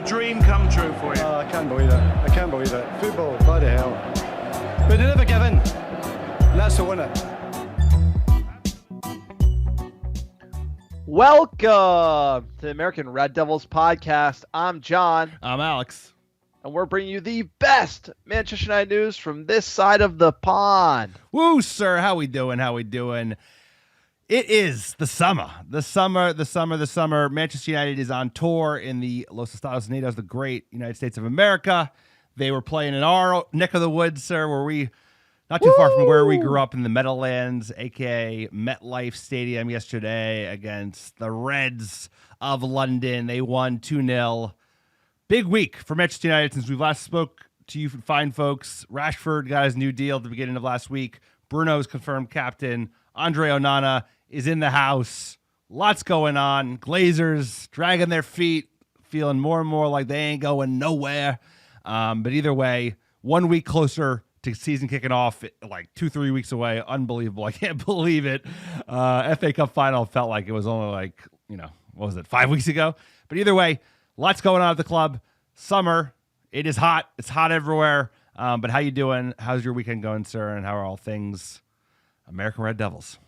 dream come true for you. Oh, I can't believe it. I can't believe it. Football, bloody hell. But they never give in. And that's the winner. Welcome to the American Red Devils podcast. I'm John. I'm Alex. And we're bringing you the best Manchester United news from this side of the pond. Woo, sir. How we doing? How we doing? It is the summer. The summer. Manchester United is on tour in the Los Estados Unidos, the great United States of America. They were playing in our neck of the woods, sir, where we, not too far from where we grew up in the Meadowlands, a.k.a. MetLife Stadium yesterday against the Reds of London. They won 2-0. Big week for Manchester United since we last spoke to you fine folks. Rashford got his new deal at the beginning of last week. Bruno's confirmed captain. Andre Onana is in the house. Lots going on. Glazers dragging their feet, feeling more and more like they ain't going nowhere. But either way, 1 week closer to season kicking off, like 2-3 weeks away. Unbelievable. I can't believe it. FA Cup final felt like it was only like, what was it, 5 weeks ago? But either way, lots going on at the club. Summer, it is hot. It's hot everywhere. But how you doing? How's your weekend going, sir? And how are all things American Red Devils?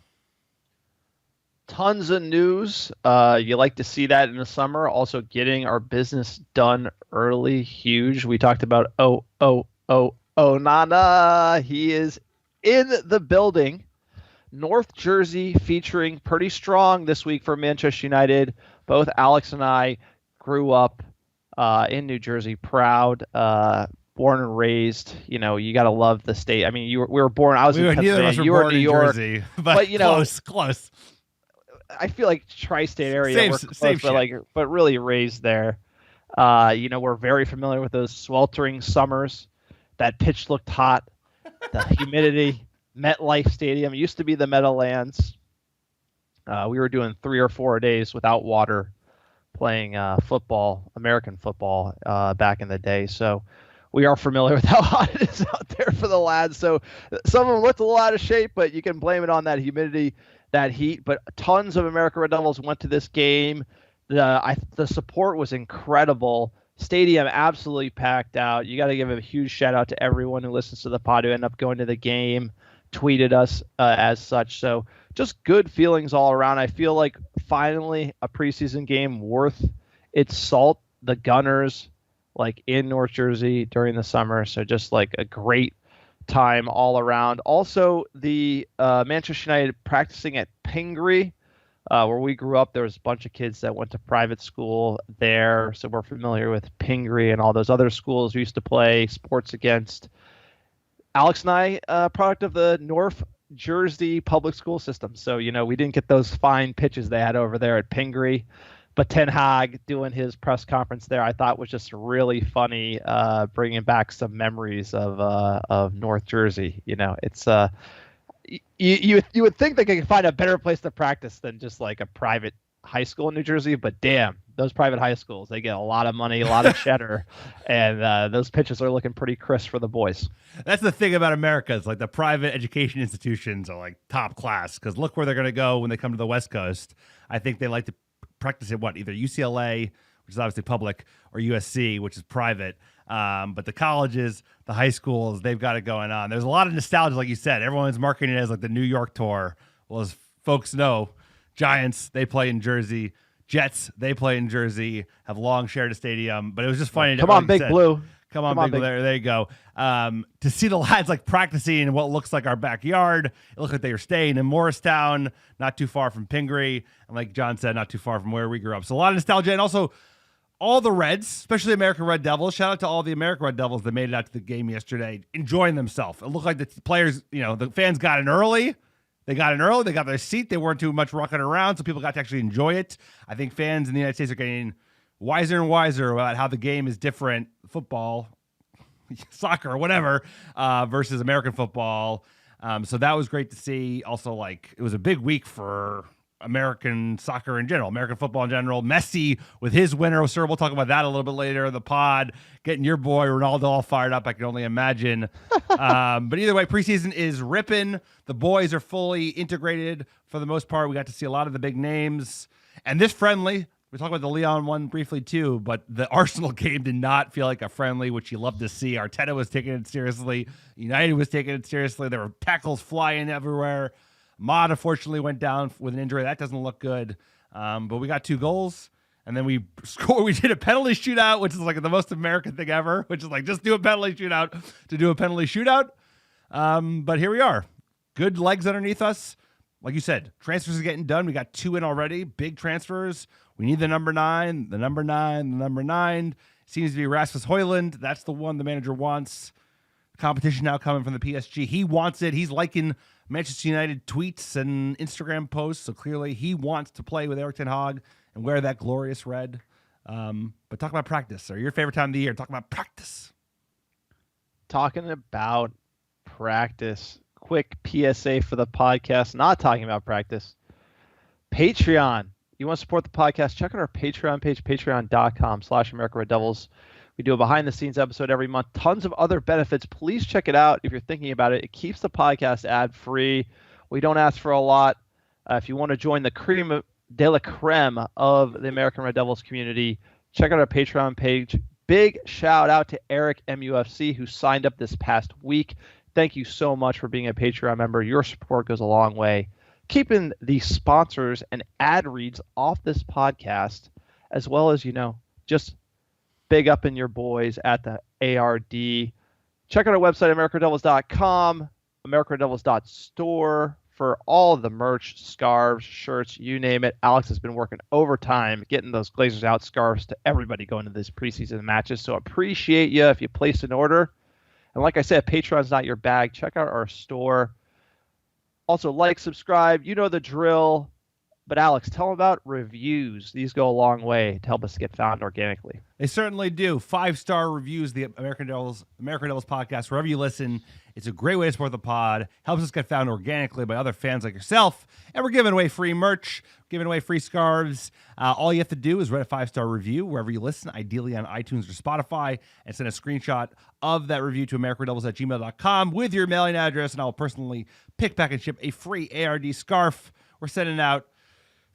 Tons of news. You like to see that in the summer. Also getting our business done early. Huge. We talked about Onana. He is in the building. North Jersey featuring pretty strong this week for Manchester United. Both Alex and I grew up in New Jersey, proud, born and raised. You got to love the state. I mean, we were born. I was in Pennsylvania. You were in New York, Jersey, but close. I feel like tri-state area. Same but really raised there. We're very familiar with those sweltering summers. That pitch looked hot. The humidity. MetLife Stadium. It used to be the Meadowlands. We were doing 3 or 4 days without water, playing football, American football, back in the day. So we are familiar with how hot it is out there for the lads. So some of them looked a little out of shape, but you can blame it on that humidity, that heat. But tons of American Red Devils went to this game. The support was incredible. Stadium absolutely packed out. You got to give a huge shout out to everyone who listens to the pod who ended up going to the game, tweeted us as such. So just good feelings all around. I feel like finally a preseason game worth its salt. The Gunners, like in North Jersey during the summer. So just like a great time all around. Also, the Manchester United practicing at Pingree, where we grew up. There was a bunch of kids that went to private school there. So we're familiar with Pingree and all those other schools we used to play sports against. Alex and I, product of the North Jersey public school system. So, we didn't get those fine pitches they had over there at Pingree. But Ten Hag doing his press conference there, I thought was just really funny, bringing back some memories of North Jersey. It's you would think they could find a better place to practice than just like a private high school in New Jersey. But damn, those private high schools, they get a lot of money, a lot of cheddar, and those pitches are looking pretty crisp for the boys. That's the thing about America. It's like the private education institutions are like top class because look where they're going to go when they come to the West Coast. I think they like to practice at either UCLA, which is obviously public, or USC, which is private. But the colleges, the high schools, they've got it going on. There's a lot of nostalgia, like you said. Everyone's marketing it as like the New York tour. Well, as folks know, Giants, they play in Jersey. Jets, they play in Jersey, have long shared a stadium. But it was just funny. Come on, Big Blue. Come on, Big Blue. There you go. To see the lads like practicing in what looks like our backyard. It looked like they were staying in Morristown, not too far from Pingree. And like John said, not too far from where we grew up. So a lot of nostalgia. And also all the Reds, especially American Red Devils. Shout out to all the American Red Devils that made it out to the game yesterday, enjoying themselves. It looked like the players, the fans got in early. They got in early. They got their seat. They weren't too much rocking around, so people got to actually enjoy it. I think fans in the United States are getting wiser and wiser about how the game is different, football, soccer, whatever, versus American football. So that was great to see. Also, it was a big week for American soccer in general, American football in general. Messi with his winner. Sir, we'll talk about that a little bit later in the pod. Getting your boy Ronaldo all fired up, I can only imagine. But either way, preseason is ripping. The boys are fully integrated for the most part. We got to see a lot of the big names. And this friendly, We talked about the Lyon one briefly too, but the Arsenal game did not feel like a friendly, which you love to see. Arteta was taking it seriously. United was taking it seriously. There were tackles flying everywhere. Mod unfortunately went down with an injury. That doesn't look good. But we got 2 goals, and then we scored. We did a penalty shootout, which is like the most American thing ever, which is like just do a penalty shootout to do a penalty shootout. But here we are. Good legs underneath us. Like you said, transfers are getting done. We got 2 in already. Big transfers. We need the number 9, the number 9, the number 9. Seems to be Rasmus Højlund. That's the one the manager wants. Competition now coming from the PSG. He wants it. He's liking Manchester United tweets and Instagram posts. So clearly he wants to play with Erik ten Hag and wear that glorious red. But talk about practice, or your favorite time of the year. Talk about practice. Talking about practice. Quick PSA for the podcast. Not talking about practice. Patreon. You want to support the podcast, check out our Patreon page, patreon.com/America Red Devils. We do a behind-the-scenes episode every month. Tons of other benefits. Please check it out if you're thinking about it. It keeps the podcast ad-free. We don't ask for a lot. If you want to join the creme de la creme of the American Red Devils community, check out our Patreon page. Big shout-out to Eric MUFC, who signed up this past week. Thank you so much for being a Patreon member. Your support goes a long way. Keeping the sponsors and ad reads off this podcast, as well as, just big up in your boys at the ARD. Check out our website, americadevils.com, americadevils.store for all of the merch, scarves, shirts, you name it. Alex has been working overtime getting those Glazers Out scarves to everybody going to these preseason matches. So appreciate you if you place an order. And like I said, Patreon's not your bag. Check out our store. Also, like, subscribe. You know the drill. But Alex, tell them about reviews. These go a long way to help us get found organically. They certainly do. 5-star reviews, the American Devils podcast, wherever you listen. It's a great way to support the pod. Helps us get found organically by other fans like yourself. And we're giving away free merch, giving away free scarves. All you have to do is write a 5-star review wherever you listen, ideally on iTunes or Spotify, and send a screenshot of that review to americadevils@gmail.com with your mailing address, and I'll personally pick, pack, and ship a free ARD scarf. We're sending out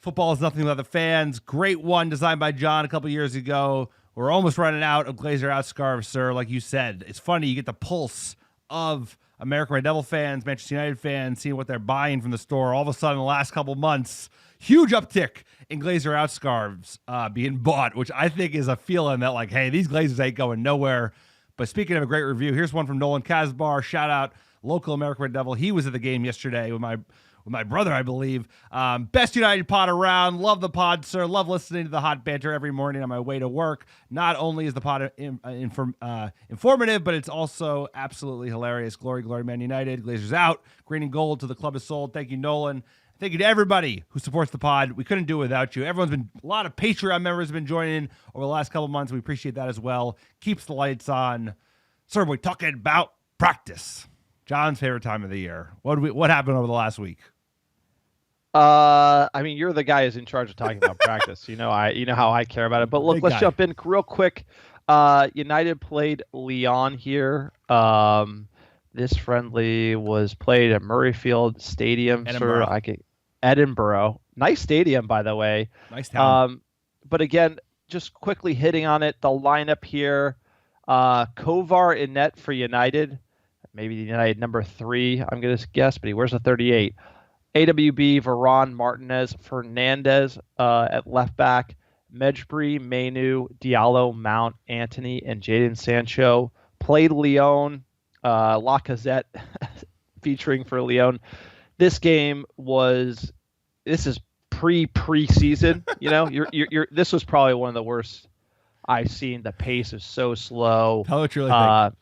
Football is Nothing Without the Fans. Great one designed by John a couple years ago. We're almost running out of Glazer Out scarves, sir. Like you said, it's funny. You get the pulse of American Red Devil fans, Manchester United fans, seeing what they're buying from the store. All of a sudden, the last couple months, huge uptick in Glazer Out scarves being bought, which I think is a feeling that, like, hey, these Glazers ain't going nowhere. But speaking of a great review, here's one from Nolan Casbar. Shout out, local American Red Devil. He was at the game yesterday with my brother, I believe. Best United pod around. Love the pod, sir. Love listening to the hot banter every morning on my way to work. Not only is the pod informative, but it's also absolutely hilarious. Glory, glory, Man United. Glazers out. Green and gold to the club is sold. Thank you, Nolan. Thank you to everybody who supports the pod. We couldn't do it without you. A lot of Patreon members have been joining over the last couple of months. We appreciate that as well. Keeps the lights on. Sir, we're talking about practice. John's favorite time of the year. What happened over the last week? I mean, you're the guy who's in charge of talking about practice. You know how I care about it. But look, let's jump in real quick. United played Lyon here. This friendly was played at Murrayfield Stadium. Edinburgh. Nice stadium, by the way. Nice town. But again, just quickly hitting on it, the lineup here. Kovar in net for United. Maybe the United number 3, I'm going to guess, but he wears a 38. AWB, Varane, Martinez, Fernandez at left back, Mejbri, Mainu, Diallo, Mount, Antony, and Jadon Sancho. Played Lyon, Lacazette featuring for Lyon. This is preseason. This was probably one of the worst I've seen. The pace is so slow. How much really think?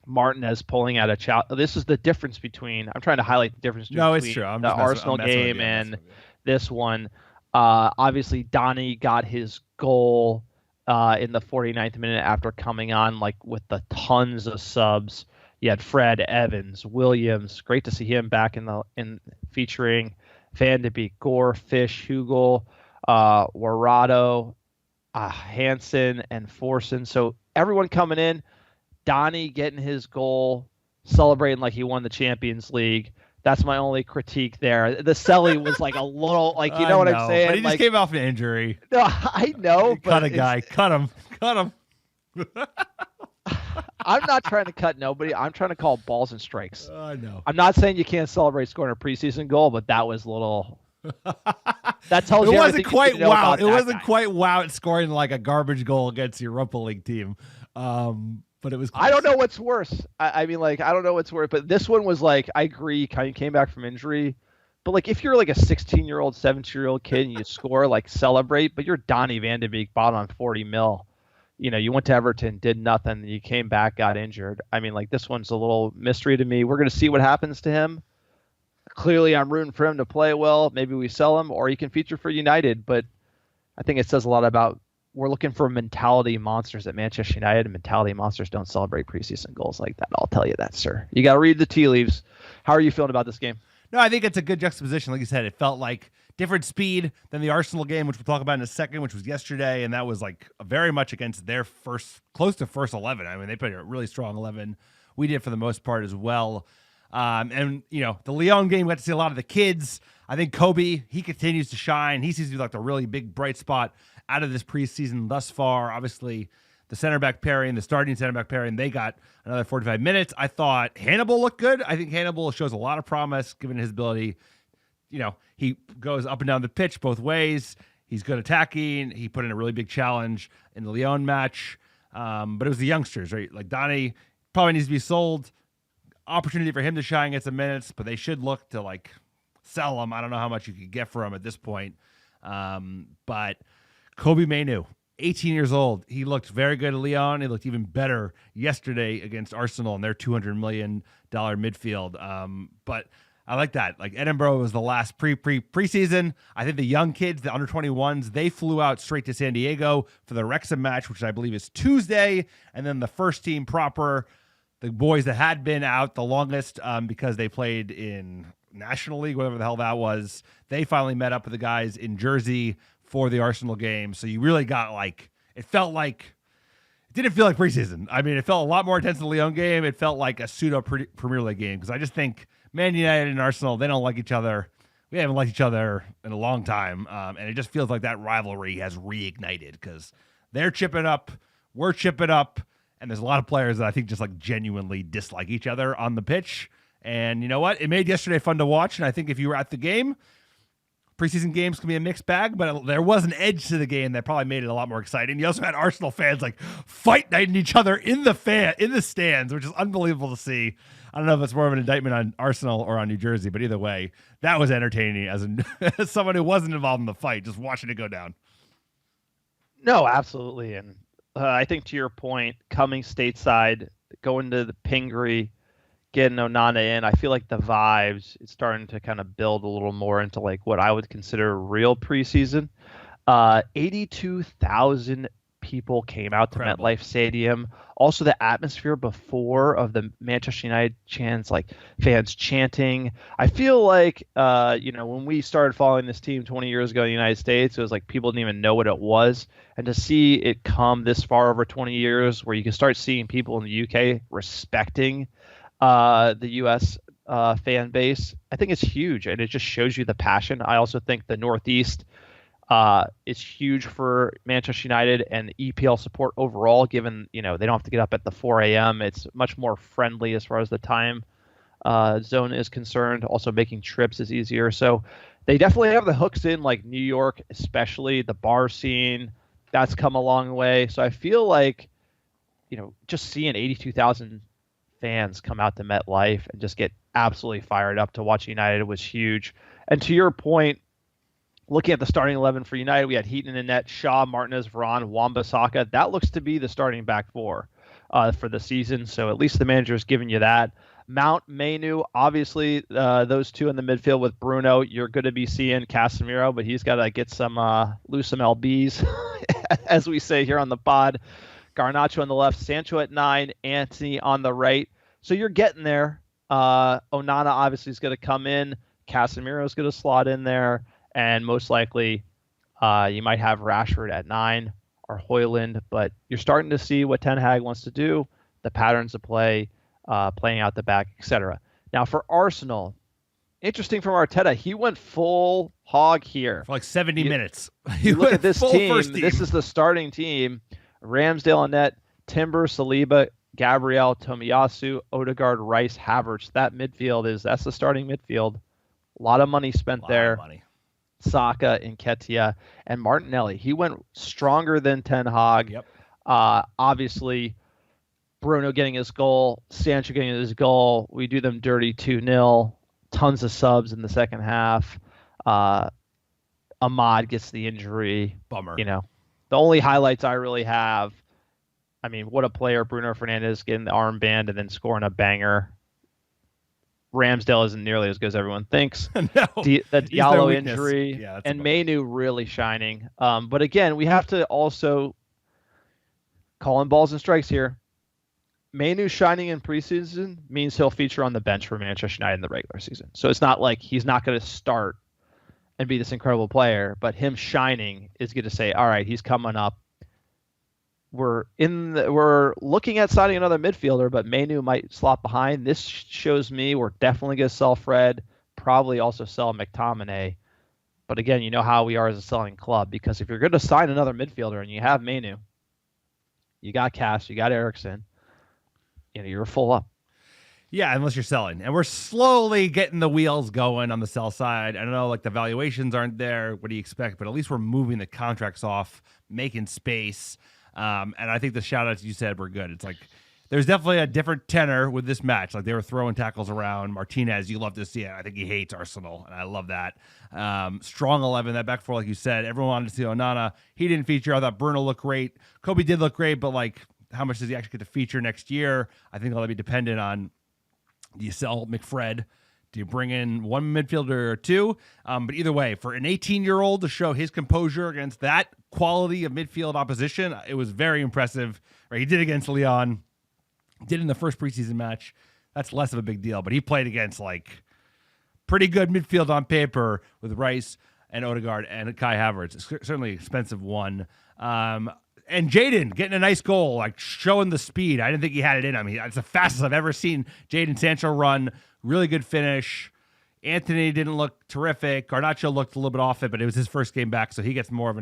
Martinez pulling out a challenge. This is the difference between. I'm trying to highlight the difference between it's true. the Arsenal game and this one. Obviously, Donny got his goal in the 49th minute after coming on, like, with the tons of subs. You had Fred, Evans, Williams. Great to see him back in featuring Van de Beek, Gore, Fish, Hugel, Warado, Hansen, and Forsen. So everyone coming in. Donny getting his goal, celebrating like he won the Champions League. That's my only critique there. The Selly was like a little, like, you know what I'm saying? But he just like, came off an injury. No, I know. Cut a guy. Cut him. I'm not trying to cut nobody. I'm trying to call balls and strikes. I know. I'm not saying you can't celebrate scoring a preseason goal, but that was a little. That tells it you wasn't quite wow. It wasn't guy. quite wow at scoring like a garbage goal against your Europa League team. But it was close. I don't know what's worse. I mean, like, I don't know what's worse, but this one was like, I agree, kind of came back from injury. But like, if you're like a 16-year-old, 17-year-old kid and you score, like, celebrate. But you're Donny Van de Beek, bought on 40 mil. You know, you went to Everton, did nothing, you came back, got injured. I mean, like, this one's a little mystery to me. We're going to see what happens to him. Clearly, I'm rooting for him to play well. Maybe we sell him, or he can feature for United. But I think it says a lot about we're looking for mentality monsters at Manchester United, and mentality monsters don't celebrate preseason goals like that. I'll tell you that, sir. You got to read the tea leaves. How are you feeling about this game? No, I think it's a good juxtaposition. Like you said, it felt like different speed than the Arsenal game, which we'll talk about in a second, which was yesterday, and that was like very much against their close to first 11. I mean, they played a really strong 11. We did for the most part as well. And, you know, the Lyon game, we got to see a lot of the kids. I think Kobe, he continues to shine. He seems to be like the really big bright spot out of this preseason thus far. Obviously, the center back pairing, the starting center back pairing, they got another 45 minutes. I thought Hannibal looked good. I think Hannibal shows a lot of promise given his ability. You know, he goes up and down the pitch both ways. He's good attacking. He put in a really big challenge in the Lyon match. But it was the youngsters, right? Like Donny probably needs to be sold. Opportunity for him to shine, get some minutes, but they should look to like sell him. I don't know how much you could get for him at this point. But Kobe Mainoo, 18 years old. He looked very good at Lyon. He looked even better yesterday against Arsenal and their $200 million midfield. But I like that. Like Edinburgh was the last preseason. I think the young kids, the under 21s, they flew out straight to San Diego for the Wrexham match, which I believe is Tuesday. And then the first team proper, the boys that had been out the longest because they played in National League, whatever the hell that was, they finally met up with the guys in Jersey for the Arsenal game. So you really got like, it didn't feel like preseason. I mean, it felt a lot more intense than the Lyon game. It felt like a pseudo Premier League game because I just think Man United and Arsenal, they don't like each other. We haven't liked each other in a long time. And it just feels like that rivalry has reignited because they're chipping up, we're chipping up. And there's a lot of players that I think just like genuinely dislike each other on the pitch. And you know what? It made yesterday fun to watch. And I think if you were at the game, preseason games can be a mixed bag, but there was an edge to the game that probably made it a lot more exciting. You also had Arsenal fans like fight nighting each other in the stands, which is unbelievable to see. I don't know if it's more of an indictment on Arsenal or on New Jersey, but either way, that was entertaining as someone who wasn't involved in the fight, just watching it go down. No, absolutely. And I think to your point, coming stateside, going to the Pingree, getting Onana in, I feel like the vibes is starting to kind of build a little more into like what I would consider real preseason. 82,000 people came out to Incredible. MetLife Stadium. Also, the atmosphere before of the Manchester United chants, like fans chanting. I feel like, when we started following this team 20 years ago in the United States, it was like people didn't even know what it was. And to see it come this far over 20 years where you can start seeing people in the UK respecting the U.S. Fan base, I think it's huge. And it just shows you the passion. I also think the Northeast is huge for Manchester United and EPL support overall, given, they don't have to get up at the 4 a.m. It's much more friendly as far as the time zone is concerned. Also making trips is easier. So they definitely have the hooks in, like New York, especially the bar scene. That's come a long way. So I feel like, just seeing 82,000 fans come out to MetLife and just get absolutely fired up to watch United was huge. And to your point, looking at the starting 11 for United, we had Heaton in net, Shaw, Martinez, Varane, Wan-Bissaka. That looks to be the starting back four for the season. So at least the manager's giving you that. Mount, Mainoo, obviously those two in the midfield with Bruno. You're going to be seeing Casemiro, but he's got to get some lose some LBs, as we say here on the pod. Garnacho on the left, Sancho at 9, Antony on the right. So you're getting there. Onana obviously is going to come in. Casemiro is going to slot in there. And most likely you might have Rashford at 9 or Højlund. But you're starting to see what Ten Hag wants to do, the patterns of play, playing out the back, etc. Now for Arsenal, interesting from Arteta. He went full hog here for like 70 minutes. You look at this team. This is the starting team: Ramsdale and net, Timber, Saliba, Gabriel, Tomiyasu, Odegaard, Rice, Havertz. That's the starting midfield. A lot of money spent there. Saka, Nketiah, and Martinelli. He went stronger than Ten Hag. Yep. Obviously, Bruno getting his goal, Sancho getting his goal. We do them dirty 2-0. Tons of subs in the second half. Ahmad gets the injury. Bummer. The only highlights I really have, I mean, what a player, Bruno Fernandes getting the armband and then scoring a banger. Ramsdale isn't nearly as good as everyone thinks. No, the Diallo injury and Mainu really shining. But again, we have to also call in balls and strikes here. Mainu shining in preseason means he'll feature on the bench for Manchester United in the regular season. So it's not like he's not going to start and be this incredible player, but him shining is going to say, all right, he's coming up. We're looking at signing another midfielder, but Mainu might slot behind. This shows me we're definitely going to sell Fred, probably also sell McTominay. But again, you know how we are as a selling club, because if you're going to sign another midfielder and you have Mainu, you got Cass, you got Eriksson, you're full up. Yeah, unless you're selling. And we're slowly getting the wheels going on the sell side. I don't know, like the valuations aren't there. What do you expect? But at least we're moving the contracts off, making space. And I think the shout-outs you said were good. It's like there's definitely a different tenor with this match. Like they were throwing tackles around. Martinez, you love to see it. I think he hates Arsenal, and I love that. Strong 11, that back four, like you said. Everyone wanted to see Onana. He didn't feature. I thought Bruno looked great. Kobe did look great, but like how much does he actually get to feature next year? I think that'll be dependent on, do you sell McFred? Do you bring in one midfielder or two? But either way, for an 18-year-old to show his composure against that quality of midfield opposition, it was very impressive. Right? He did against Lyon, did in the first preseason match. That's less of a big deal, but he played against like pretty good midfield on paper with Rice and Odegaard and Kai Havertz. Certainly expensive one. And Jadon getting a nice goal, like showing the speed. I didn't think he had it in him. It's the fastest I've ever seen Jadon Sancho run. Really good finish. Anthony didn't look terrific. Garnacho looked a little bit off it, but it was his first game back, so he gets more of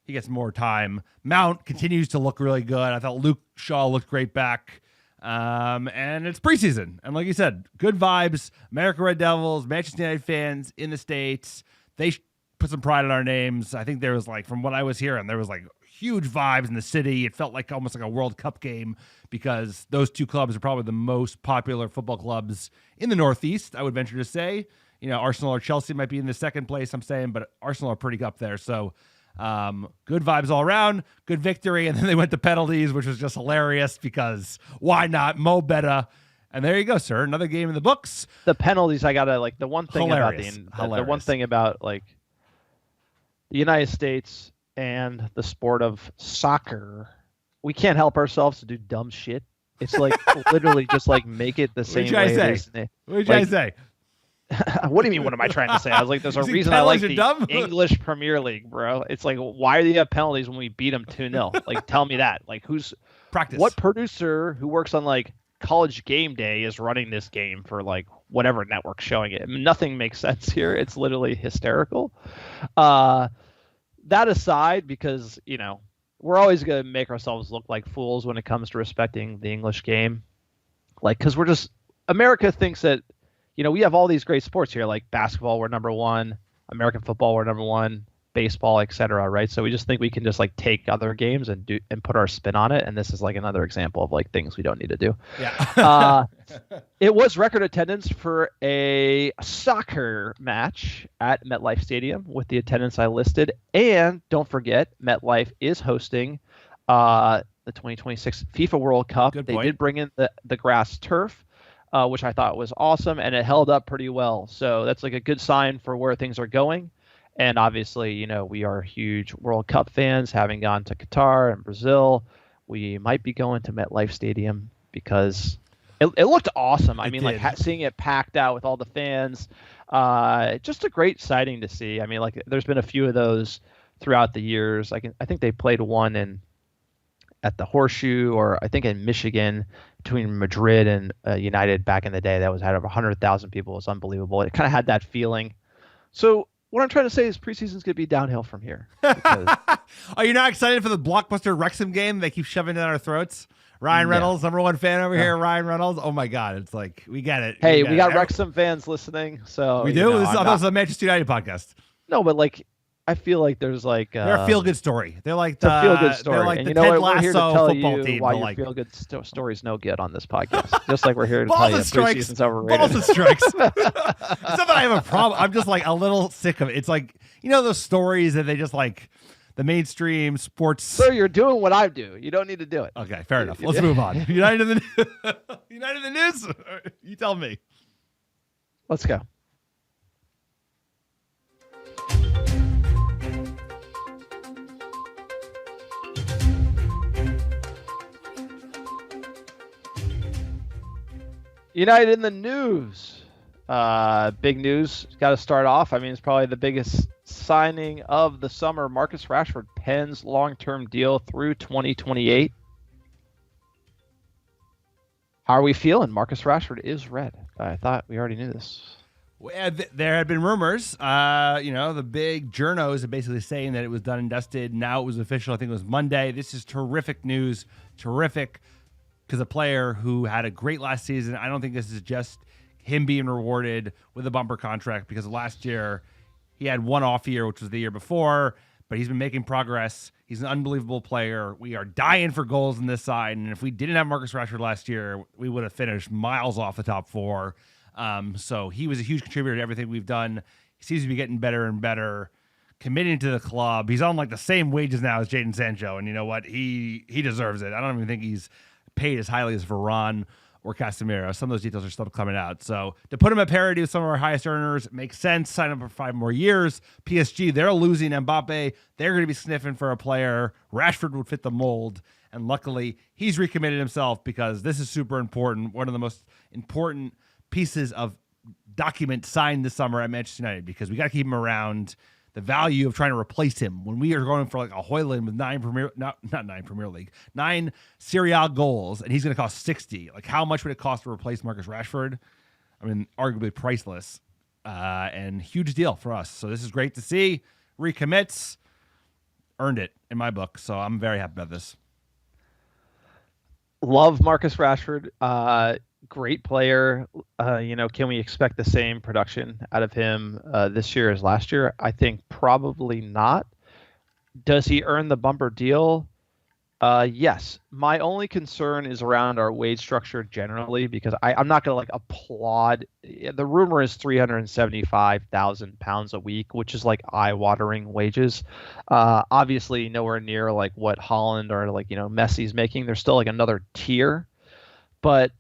he gets more time. Mount continues to look really good. I thought Luke Shaw looked great back. And it's preseason. And like you said, good vibes. America Red Devils, Manchester United fans in the States. They put some pride in our names. I think there was like, from what I was hearing, there was like huge vibes in the city. It felt like almost like a World Cup game because those two clubs are probably the most popular football clubs in the Northeast, I would venture to say. Arsenal or Chelsea might be in the second place, I'm saying, but Arsenal are pretty up there. So good vibes all around, good victory. And then they went to penalties, which was just hilarious because why not? Mo Betta. And there you go, sir. Another game in the books. The penalties, I gotta like the one thing hilarious. about the one thing about like the United States and the sport of soccer, we can't help ourselves to do dumb shit. It's like literally just like make it the same way. What did you say? What do you mean? What am I trying to say? I was like, there's a reason I like the English Premier League, bro. It's like, why do you have penalties when we beat them 2-0? Like, tell me that. Like, who's practice? What producer who works on like College Game Day is running this game for like whatever network showing it? I mean, nothing makes sense here. It's literally hysterical. That aside, because we're always going to make ourselves look like fools when it comes to respecting the English game, like because we're just America thinks that we have all these great sports here, like basketball, we're number one, American football, we're number one, baseball, etc. Right? So we just think we can just like take other games and put our spin on it, and this is like another example of like things we don't need to do. Yeah. It was record attendance for a soccer match at MetLife Stadium with the attendance I listed, and don't forget, MetLife is hosting the 2026 FIFA World Cup. Good they point. did bring in the grass turf. Which I thought was awesome, and it held up pretty well. So that's like a good sign for where things are going. And obviously, we are huge World Cup fans, having gone to Qatar and Brazil. We might be going to MetLife Stadium because it looked awesome. I mean, like seeing it packed out with all the fans, just a great sighting to see. I mean, like there's been a few of those throughout the years. I think they played one in at the Horseshoe, or I think in Michigan between Madrid and United back in the day. That was had over 100,000 people. It was unbelievable. It kind of had that feeling. So what I'm trying to say is preseason's going to be downhill from here. Are you not excited for the blockbuster Wrexham game they keep shoving down our throats? Ryan Reynolds, number one fan over here. Ryan Reynolds. Oh my God, it's like we get it. Hey, we got Wrexham fans listening, so we do. This is a Manchester United podcast. No, but like I feel like there's like they're a feel good story. They're like the feel good story. They're like and the you know Ted what? We're here to Lasso tell football you team. why but your like feel good story's no good on this podcast. Just like we're here to balls tell you and strikes. preseason's overrated. Balls and strikes. It's not that I have a problem. I'm just like a little sick of it. It's like those stories that they just like the mainstream sports. Sir, you're doing what I do. You don't need to do it. Okay, fair enough. Let's move on. United in the news. You tell me. Let's go. United in the news. Big news. Got to start off. I mean, it's probably the biggest signing of the summer. Marcus Rashford pens long-term deal through 2028. How are we feeling? Marcus Rashford is red. I thought we already knew this. Well, there had been rumors. The big journos are basically saying that it was done and dusted. Now it was official. I think it was Monday. This is terrific news. Terrific. Because a player who had a great last season, I don't think this is just him being rewarded with a bumper contract, because last year he had one off year, which was the year before, but he's been making progress. He's an unbelievable player. We are dying for goals on this side, and if we didn't have Marcus Rashford last year, we would have finished miles off the top four. So he was a huge contributor to everything we've done. He seems to be getting better and better, committing to the club. He's on like the same wages now as Jadon Sancho, and you know what? He deserves it. I don't even think he's paid as highly as Varane or Casemiro. Some of those details are still coming out. So to put him at parity with some of our highest earners makes sense. Sign him for 5 more years. PSG, they're losing Mbappe. They're going to be sniffing for a player. Rashford would fit the mold. And luckily, he's recommitted himself, because this is super important. One of the most important pieces of document signed this summer at Manchester United, because we got to keep him around. The value of trying to replace him when we are going for like a Højlund with 9 Serie A goals, and he's going to cost 60. Like, how much would it cost to replace Marcus Rashford? I mean, arguably priceless, and huge deal for us. So this is great to see. Recommits, earned it in my book. So I'm very happy about this. Love Marcus Rashford. Great player. Can we expect the same production out of him this year as last year? I think probably not. Does he earn the bumper deal? Yes. My only concern is around our wage structure generally, because I'm not going to applaud. The rumor is £375,000 a week, which is like eye-watering wages. Obviously nowhere near like what Holland or Messi's making. There's still like another tier, but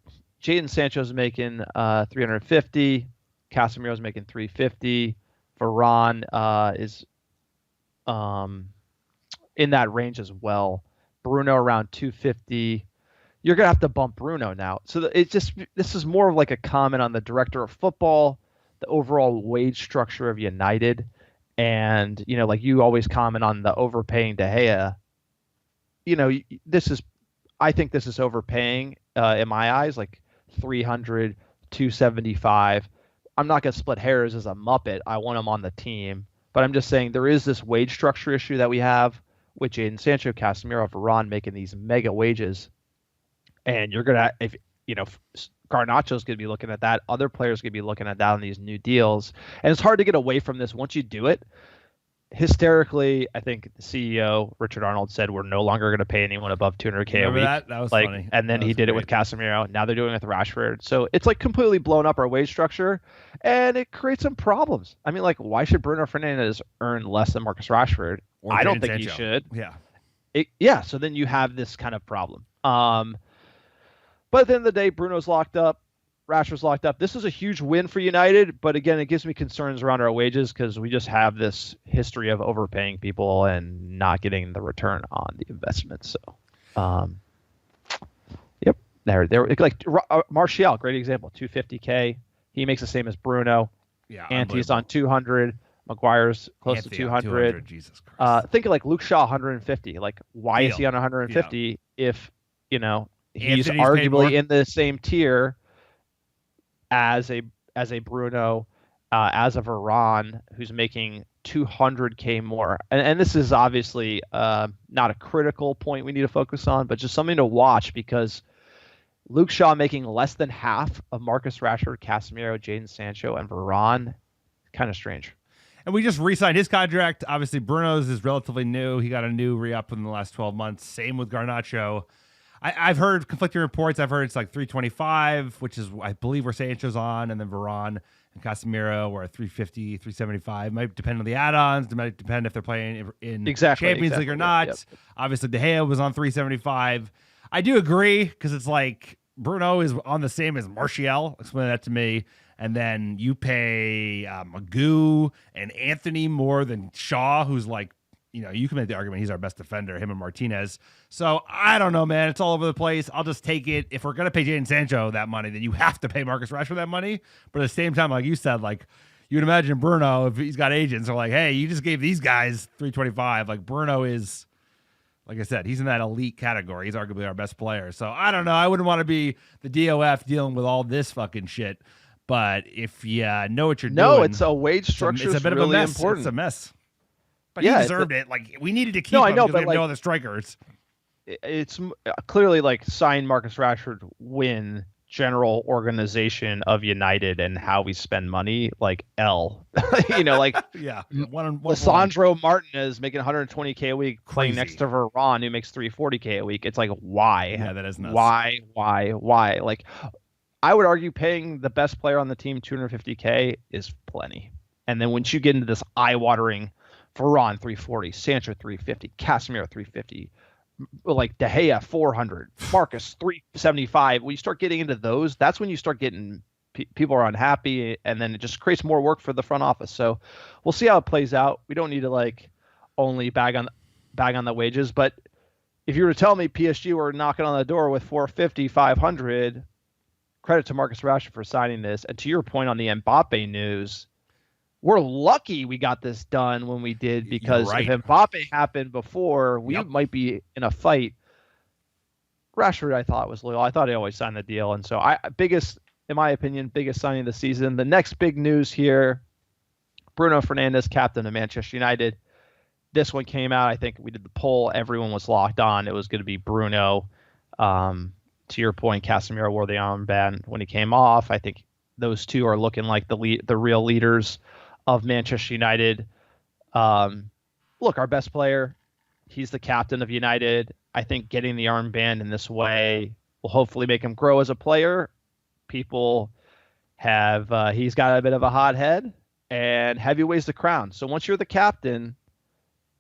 Jadon Sancho's making 350. Casemiro's making 350. Varane is in that range as well. Bruno around 250. You're gonna have to bump Bruno now. So this is more of like a comment on the director of football, the overall wage structure of United, and like you always comment on the overpaying De Gea. I think this is overpaying in my eyes. Like 300, 275. I'm not going to split hairs as a Muppet. I want him on the team. But I'm just saying there is this wage structure issue that we have with Jadon Sancho, Casemiro, Varane making these mega wages. And you're going to, Garnacho's going to be looking at that. Other players going to be looking at that on these new deals. And it's hard to get away from this once you do it. Hysterically, I think the CEO, Richard Arnold, said we're no longer going to pay anyone above 200K a week. That was funny. And then he did it with Casemiro. Now they're doing it with Rashford. So it's like completely blown up our wage structure, and it creates some problems. I mean, like, why should Bruno Fernandes earn less than Marcus Rashford? I don't think he should. Yeah. So then you have this kind of problem. But at the end of the day, Bruno's locked up. Rashford's locked up. This is a huge win for United, but again, it gives me concerns around our wages because we just have this history of overpaying people and not getting the return on the investment. So, yep, there. Like Martial, great example, 250K. He makes the same as Bruno. Yeah, Ante's on 200. Maguire's close to 200. Jesus Christ. Think of like Luke Shaw, 150. Like, why is he on 150? if he's Anthony's paid arguably more. in the same tier as a Bruno, as a Varane, who's making $200K more. And this is obviously not a critical point we need to focus on, but just something to watch, because Luke Shaw making less than half of Marcus Rashford, Casemiro, Jadon Sancho, and Varane, kind of strange. And we just re-signed his contract. Obviously, Bruno's is relatively new. He got a new re-up in the last 12 months. Same with Garnacho. I've heard conflicting reports. I've heard it's like 325, which is, I believe, where Sancho's on, and then Varane and Casemiro were at 350, 375. Might depend on the add-ons. It might depend if they're playing in Champions League or not. Yep. Obviously, De Gea was on 375. I do agree, because it's like Bruno is on the same as Martial. Explain that to me. And then you pay Magoo and Anthony more than Shaw, who's like, you can make the argument he's our best defender, him and Martinez. So I don't know, man. It's all over the place. I'll just take it. If we're going to pay Jadon Sancho that money, then you have to pay Marcus Rashford that money. But at the same time, like you said, like you'd imagine Bruno, if he's got agents, are like, hey, you just gave these guys 325. Like Bruno is, like I said, he's in that elite category. He's arguably our best player. So I don't know. I wouldn't want to be the DOF dealing with all this fucking shit. But if you know what you're doing, it's a wage structure. It's a bit really of a mess. important. It's a mess. But yeah, he deserved it. Like we needed to keep him I know, because but we have like, no other strikers. It's clearly like sign Marcus Rashford, win general organization of United and how we spend money, like L. Like yeah, Lisandro Martinez making 120K a week playing Crazy. next to Varane, who makes 340K a week. It's like, why? Yeah, that is nuts. Why? Like, I would argue paying the best player on the team 250K is plenty. And then once you get into this eye-watering Varane 340, Sancho 350, Casemiro 350, like De Gea 400, Marcus 375. When you start getting into those, that's when you start getting people are unhappy, and then it just creates more work for the front office. So we'll see how it plays out. We don't need to like only bag on the wages, but if you were to tell me PSG were knocking on the door with 450, 500, credit to Marcus Rashford for signing this. And to your point on the Mbappe news, we're lucky we got this done when we did, because if Mbappe happened before, we might be in a fight. Rashford, I thought, was loyal. I thought he always signed the deal. And so in my opinion, biggest signing of the season. The next big news here, Bruno Fernandes, captain of Manchester United. This one came out. I think we did the poll. Everyone was locked on. It was going to be Bruno. To your point, Casemiro wore the armband when he came off. I think those two are looking like the real leaders of Manchester United. Look, our best player, he's the captain of United. I think getting the armband in this way will hopefully make him grow as a player. People have he's got a bit of a hot head, and heavy weighs the crown. So once you're the captain,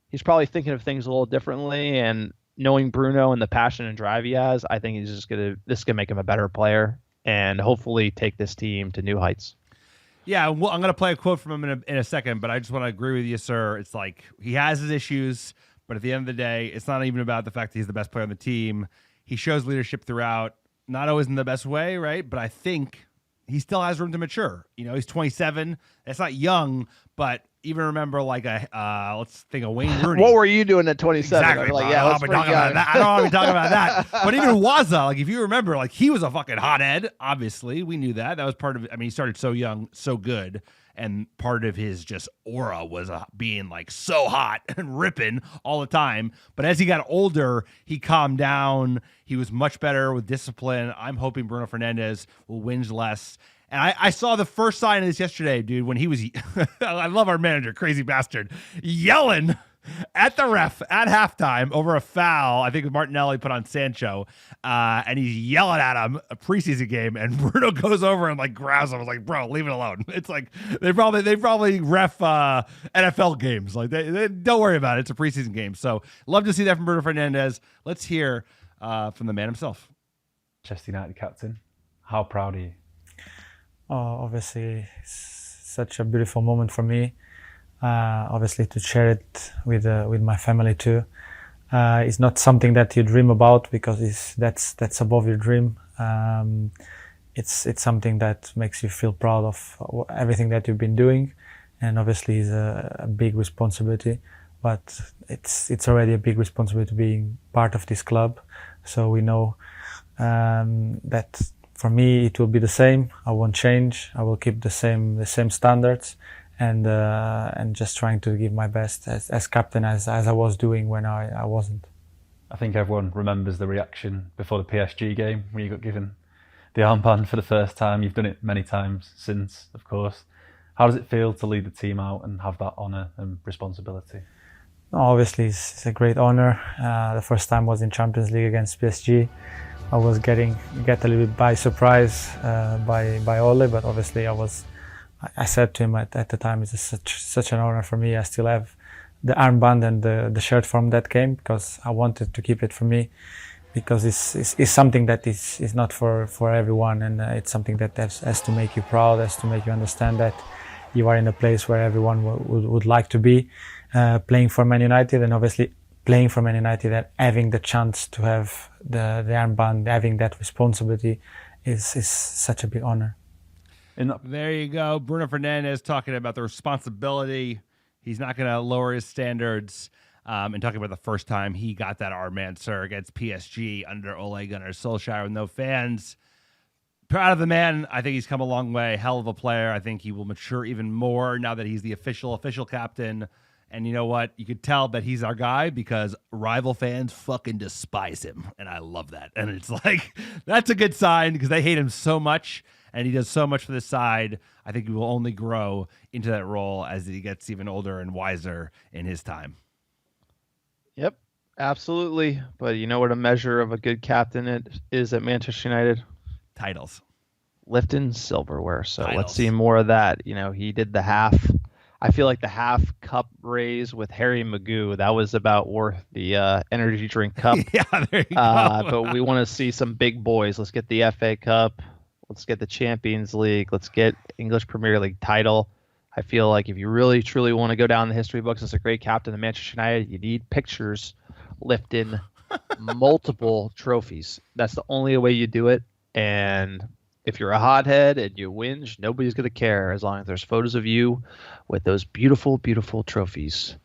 he's probably thinking of things a little differently, and knowing Bruno and the passion and drive he has, I think this is gonna make him a better player and hopefully take this team to new heights. Yeah, well, I'm going to play a quote from him in a second, but I just want to agree with you, sir. It's like he has his issues, but at the end of the day, it's not even about the fact that he's the best player on the team. He shows leadership throughout, not always in the best way, right? But I think he still has room to mature. He's 27. That's not young, but even remember like let's think of Wayne Rooney. What were you doing at 27? Exactly. Like, I don't want to be talking about that. But even Waza, like if you remember, like he was a fucking hothead. Obviously, we knew that. That was part of it. I mean, he started so young, so good. And part of his just aura was being like so hot and ripping all the time. But as he got older, he calmed down. He was much better with discipline. I'm hoping Bruno Fernandes will whinge less. And I saw the first sign of this yesterday, dude, when he was, I love our manager, crazy bastard, yelling at the ref at halftime over a foul. I think Martinelli put on Sancho, and he's yelling at him a preseason game, and Bruno goes over and like grabs him. I was like, bro, leave it alone. It's like they probably ref NFL games. Like they don't worry about it. It's a preseason game. So love to see that from Bruno Fernandes. Let's hear from the man himself. Manchester United captain, how proud are you? Oh, obviously, it's such a beautiful moment for me. Obviously, to share it with my family too. It's not something that you dream about, because that's above your dream. It's something that makes you feel proud of everything that you've been doing, and obviously is a big responsibility. But it's already a big responsibility being part of this club. So we know that for me it will be the same. I won't change. I will keep the same standards, and just trying to give my best as captain as I was doing when I wasn't. I think everyone remembers the reaction before the PSG game when you got given the armband for the first time. You've done it many times since, of course. How does it feel to lead the team out and have that honour and responsibility? Obviously, it's a great honour. The first time was in Champions League against PSG. I was get a little bit by surprise by Ole, but obviously I said to him at the time, it's such an honour for me. I still have the armband and the shirt from that game because I wanted to keep it for me, because it's something that is not for everyone, and it's something that has to make you proud, has to make you understand that you are in a place where everyone would like to be, playing for Man United, and obviously playing for Man United and having the chance to have the armband, having that responsibility is such a big honor. There you go. Bruno Fernandes talking about the responsibility. He's not going to lower his standards. And talking about the first time he got that armband, sir, against PSG under Ole Gunnar Solskjaer with no fans. Proud of the man. I think he's come a long way. Hell of a player. I think he will mature even more now that he's the official captain. And you know what? You could tell that he's our guy because rival fans fucking despise him. And I love that. And it's like, that's a good sign because they hate him so much. And he does so much for the side. I think he will only grow into that role as he gets even older and wiser in his time. Yep, absolutely. But you know what a measure of a good captain it is at Manchester United? Titles. Lifting silverware. So Titles. Let's see more of that. You know, he did the half. I feel like the half cup raise with Harry Magoo, that was about worth the energy drink cup. Yeah, there you go. But we want to see some big boys. Let's get the FA Cup. Let's get the Champions League. Let's get English Premier League title. I feel like if you really, truly want to go down the history books as a great captain of Manchester United, you need pictures lifting multiple trophies. That's the only way you do it. And if you're a hothead and you whinge, nobody's going to care as long as there's photos of you with those beautiful, beautiful trophies.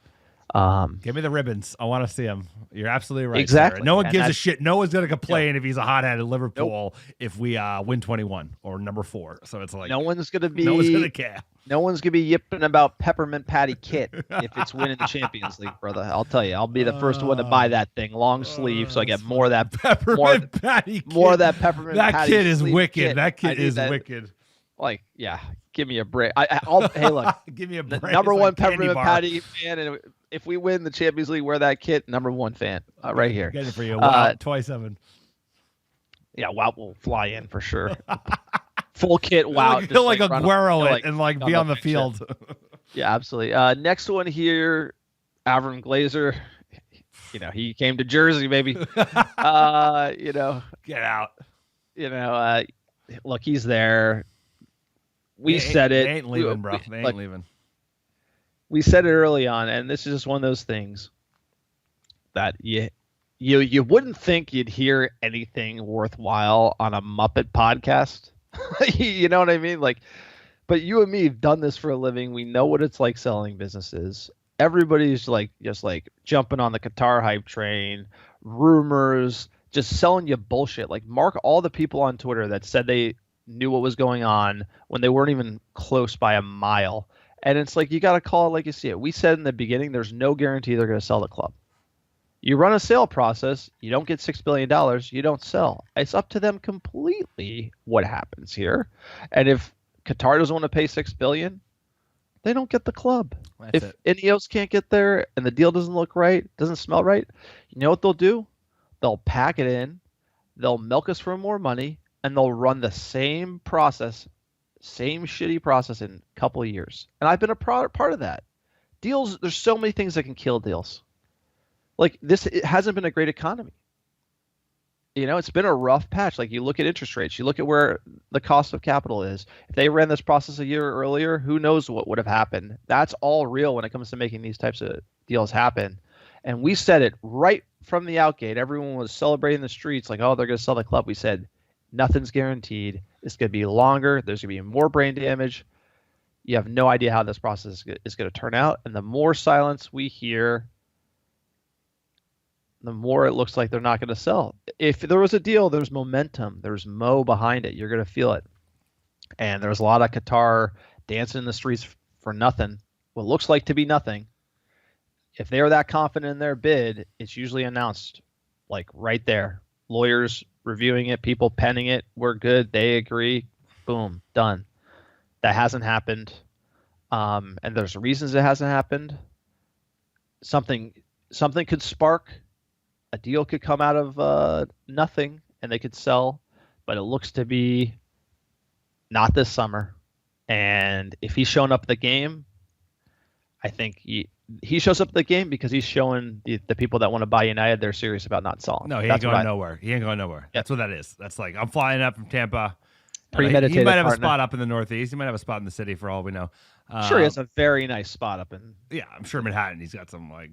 Give me the ribbons. I want to see them. You're absolutely right. Exactly. Sarah. No one gives a shit. No one's going to complain if he's a hothead in Liverpool if we win 21 or number 4. So it's like no one's going to care. No one's going to be yipping about Peppermint Patty Kit if it's winning the Champions League, brother. I'll tell you. I'll be the first one to buy that thing, long sleeve, so I get more of that Peppermint Patty kit. More of that Peppermint that Patty kid is wicked. Kit. That kid is wicked. Like, yeah, give me a break. Hey, look. Give me a break. Number one like Peppermint Patty fan, and if we win the Champions League, wear that kit. Number one fan, right here. Get it for you. Wow, 27. Yeah, wow, will fly in for sure. Full kit, wow. He'll like Aguero it and like be on the field. Yeah, absolutely. Next one here, Avram Glazer. You know, he came to Jersey, baby. Get out. Look, he's there. We said it. They ain't leaving, bro. They ain't leaving. We said it early on, and this is just one of those things that you wouldn't think you'd hear anything worthwhile on a Muppet podcast. You know what I mean? Like, but you and me have done this for a living. We know what it's like selling businesses. Everybody's just jumping on the Qatar hype train, rumors, just selling you bullshit. Like, mark all the people on Twitter that said they knew what was going on when they weren't even close by a mile. And it's like, you got to call it like you see it. We said in the beginning, there's no guarantee they're going to sell the club. You run a sale process, you don't get $6 billion, you don't sell. It's up to them completely what happens here. And if Qatar doesn't want to pay $6 billion, they don't get the club. If Ineos can't get there and the deal doesn't look right, doesn't smell right, you know what they'll do? They'll pack it in, they'll milk us for more money, and they'll run the same process, same shitty process in a couple of years. And I've been a part of that. Deals, there's so many things that can kill deals. Like this, it hasn't been a great economy. You know, it's been a rough patch. Like, you look at interest rates, you look at where the cost of capital is. If they ran this process a year earlier, who knows what would have happened? That's all real when it comes to making these types of deals happen. And we said it right from the outgate. Everyone was celebrating the streets like, oh, they're going to sell the club. We said, nothing's guaranteed. It's going to be longer. There's going to be more brain damage. You have no idea how this process is going to turn out. And the more silence we hear, the more it looks like they're not going to sell. If there was a deal, there's momentum, there's mo behind it. You're going to feel it. And there's a lot of Qatar dancing in the streets for nothing, what looks like to be nothing. If they're that confident in their bid, it's usually announced like right there. Lawyers reviewing it, people penning it. We're good. They agree. Boom, done. That hasn't happened. And there's reasons it hasn't happened. Something could spark. A deal could come out of nothing, and they could sell. But it looks to be not this summer. And if he's showing up at the game, I think he shows up at the game because he's showing the people that want to buy United they're serious about not selling. No, he ain't going nowhere. He ain't going nowhere. That's what that is. That's like, I'm flying up from Tampa. Premeditated. He might have a spot up in the Northeast. He might have a spot in the city for all we know. Sure, he has a very nice spot up in. Yeah, I'm sure Manhattan. He's got some like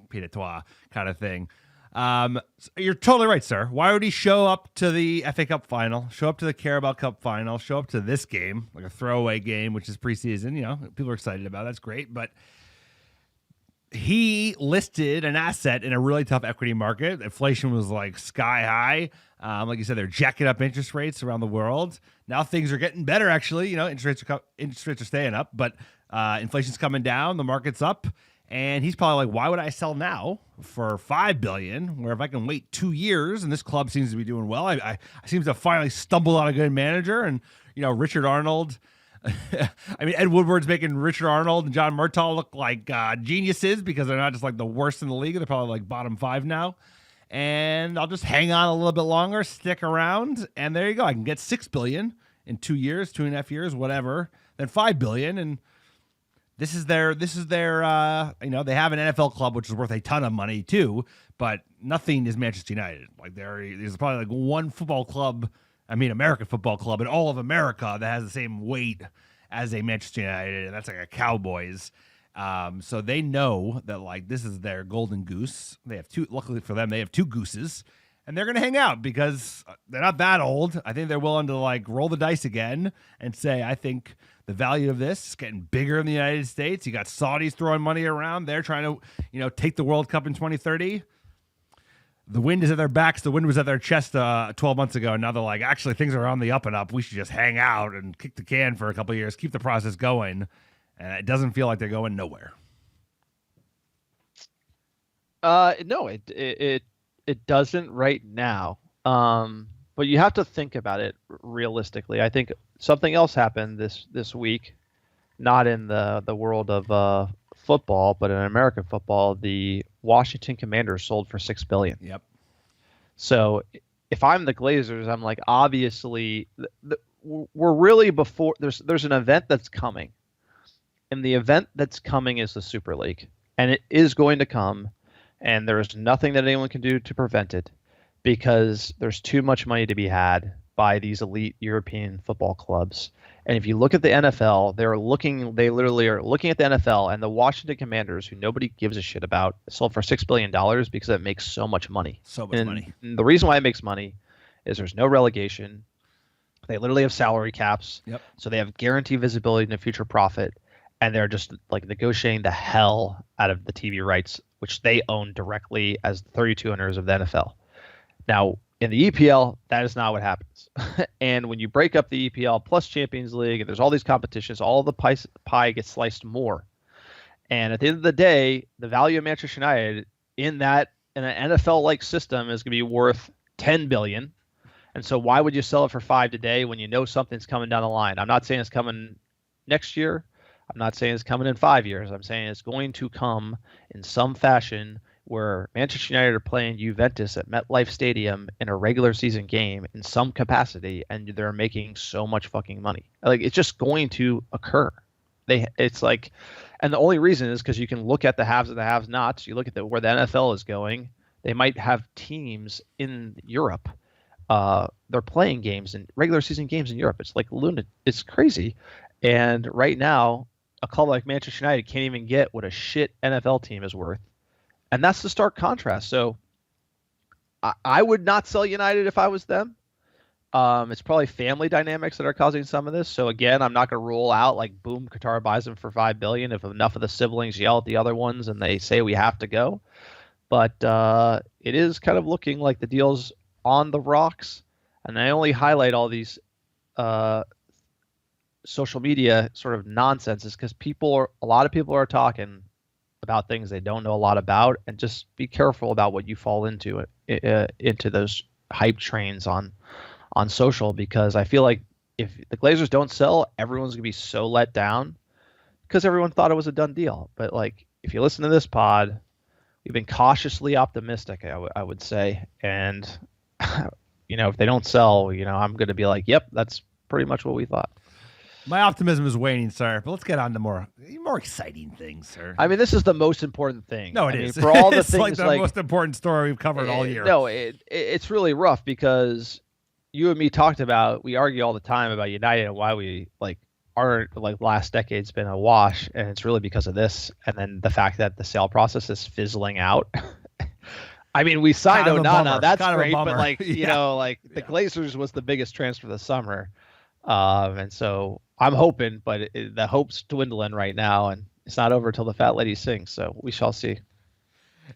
pied à terre kind of thing. So you're totally right, sir. Why would he show up to the FA Cup final, show up to the Carabao Cup final, show up to this game, like a throwaway game, which is preseason? You know, people are excited about it. That's great. But he listed an asset in a really tough equity market. Inflation was like sky high. Like you said, they're jacking up interest rates around the world. Now things are getting better, actually. You know, interest rates are staying up, but inflation's coming down. The market's up. And he's probably like, why would I sell now for $5 billion, where if I can wait 2 years and this club seems to be doing well, I seems to finally stumble on a good manager. And, you know, Richard Arnold, I mean, Ed Woodward's making Richard Arnold and John Murtaugh look like geniuses because they're not just like the worst in the league. They're probably like bottom 5 now. And I'll just hang on a little bit longer, stick around. And there you go. I can get $6 billion in 2 years, 2.5 years, whatever, then $5 billion. And This is their, you know, they have an NFL club, which is worth a ton of money too, but nothing is Manchester United. Like there's probably like one football club, American football club in all of America that has the same weight as a Manchester United, and that's like a Cowboys. So they know that like this is their golden goose. They have luckily for them, they have 2 gooses, and they're going to hang out because they're not that old. I think they're willing to like roll the dice again and say, I think the value of this is getting bigger in the United States. You got Saudis throwing money around. They're trying to, you know, take the World Cup in 2030. The wind is at their backs. The wind was at their chest 12 months ago. And now they're like, actually, things are on the up and up. We should just hang out and kick the can for a couple of years, keep the process going. And it doesn't feel like they're going nowhere. No, it doesn't right now. But you have to think about it realistically. I think something else happened this week, not in the world of football, but in American football. The Washington Commanders sold for $6 billion. Yep. So if I'm the Glazers, I'm like, obviously, we're really before. There's an event that's coming, and the event that's coming is the Super League, and it is going to come, and there's nothing that anyone can do to prevent it, because there's too much money to be had by these elite European football clubs. And if you look at the NFL, they literally are looking at the NFL, and the Washington Commanders, who nobody gives a shit about, sold for $6 billion because it makes so much money. So much money. And the reason why it makes money is there's no relegation. They literally have salary caps. Yep. So they have guaranteed visibility into future profit. And they're just like negotiating the hell out of the TV rights, which they own directly as the 32 owners of the NFL. Now, in the EPL, that is not what happens. And when you break up the EPL plus Champions League, and there's all these competitions, all the pie gets sliced more. And at the end of the day, the value of Manchester United in an NFL-like system is going to be worth $10 billion. And so why would you sell it for $5 billion today when you know something's coming down the line? I'm not saying it's coming next year. I'm not saying it's coming in 5 years. I'm saying it's going to come in some fashion where Manchester United are playing Juventus at MetLife Stadium in a regular season game in some capacity, and they're making so much fucking money. Like, it's just going to occur. It's like, and the only reason is because you can look at the haves and the have-nots. You look at where the NFL is going. They might have teams in Europe. They're playing games in regular season games in Europe. It's like lunatic. It's crazy. And right now, a club like Manchester United can't even get what a shit NFL team is worth. And that's the stark contrast. So I would not sell United if I was them. It's probably family dynamics that are causing some of this. So again, I'm not going to rule out like, boom, Qatar buys them for $5 billion if enough of the siblings yell at the other ones and they say we have to go. but it is kind of looking like the deal's on the rocks. And I only highlight all these social media sort of nonsense because a lot of people are talking about things they don't know a lot about, and just be careful about what you fall into those hype trains on social, because I feel like if the Glazers don't sell, everyone's gonna be so let down because everyone thought it was a done deal. But like, if you listen to this pod, we've been cautiously optimistic, I would say, and if they don't sell, I'm gonna be like, yep, that's pretty much what we thought. My optimism is waning, sir, but let's get on to more exciting things, sir. I mean, this is the most important thing. No, it is. For all the it's things like the most important story we've covered all year. No, it's really rough because you and me talked about, we argue all the time about United and why we aren't last decade's been a wash, and it's really because of this, and then the fact that the sale process is fizzling out. I mean, we signed Onana, that's great, but the Glazers was the biggest transfer of the summer. And so I'm hoping, but the hope's dwindling right now, and it's not over till the fat lady sings. So we shall see.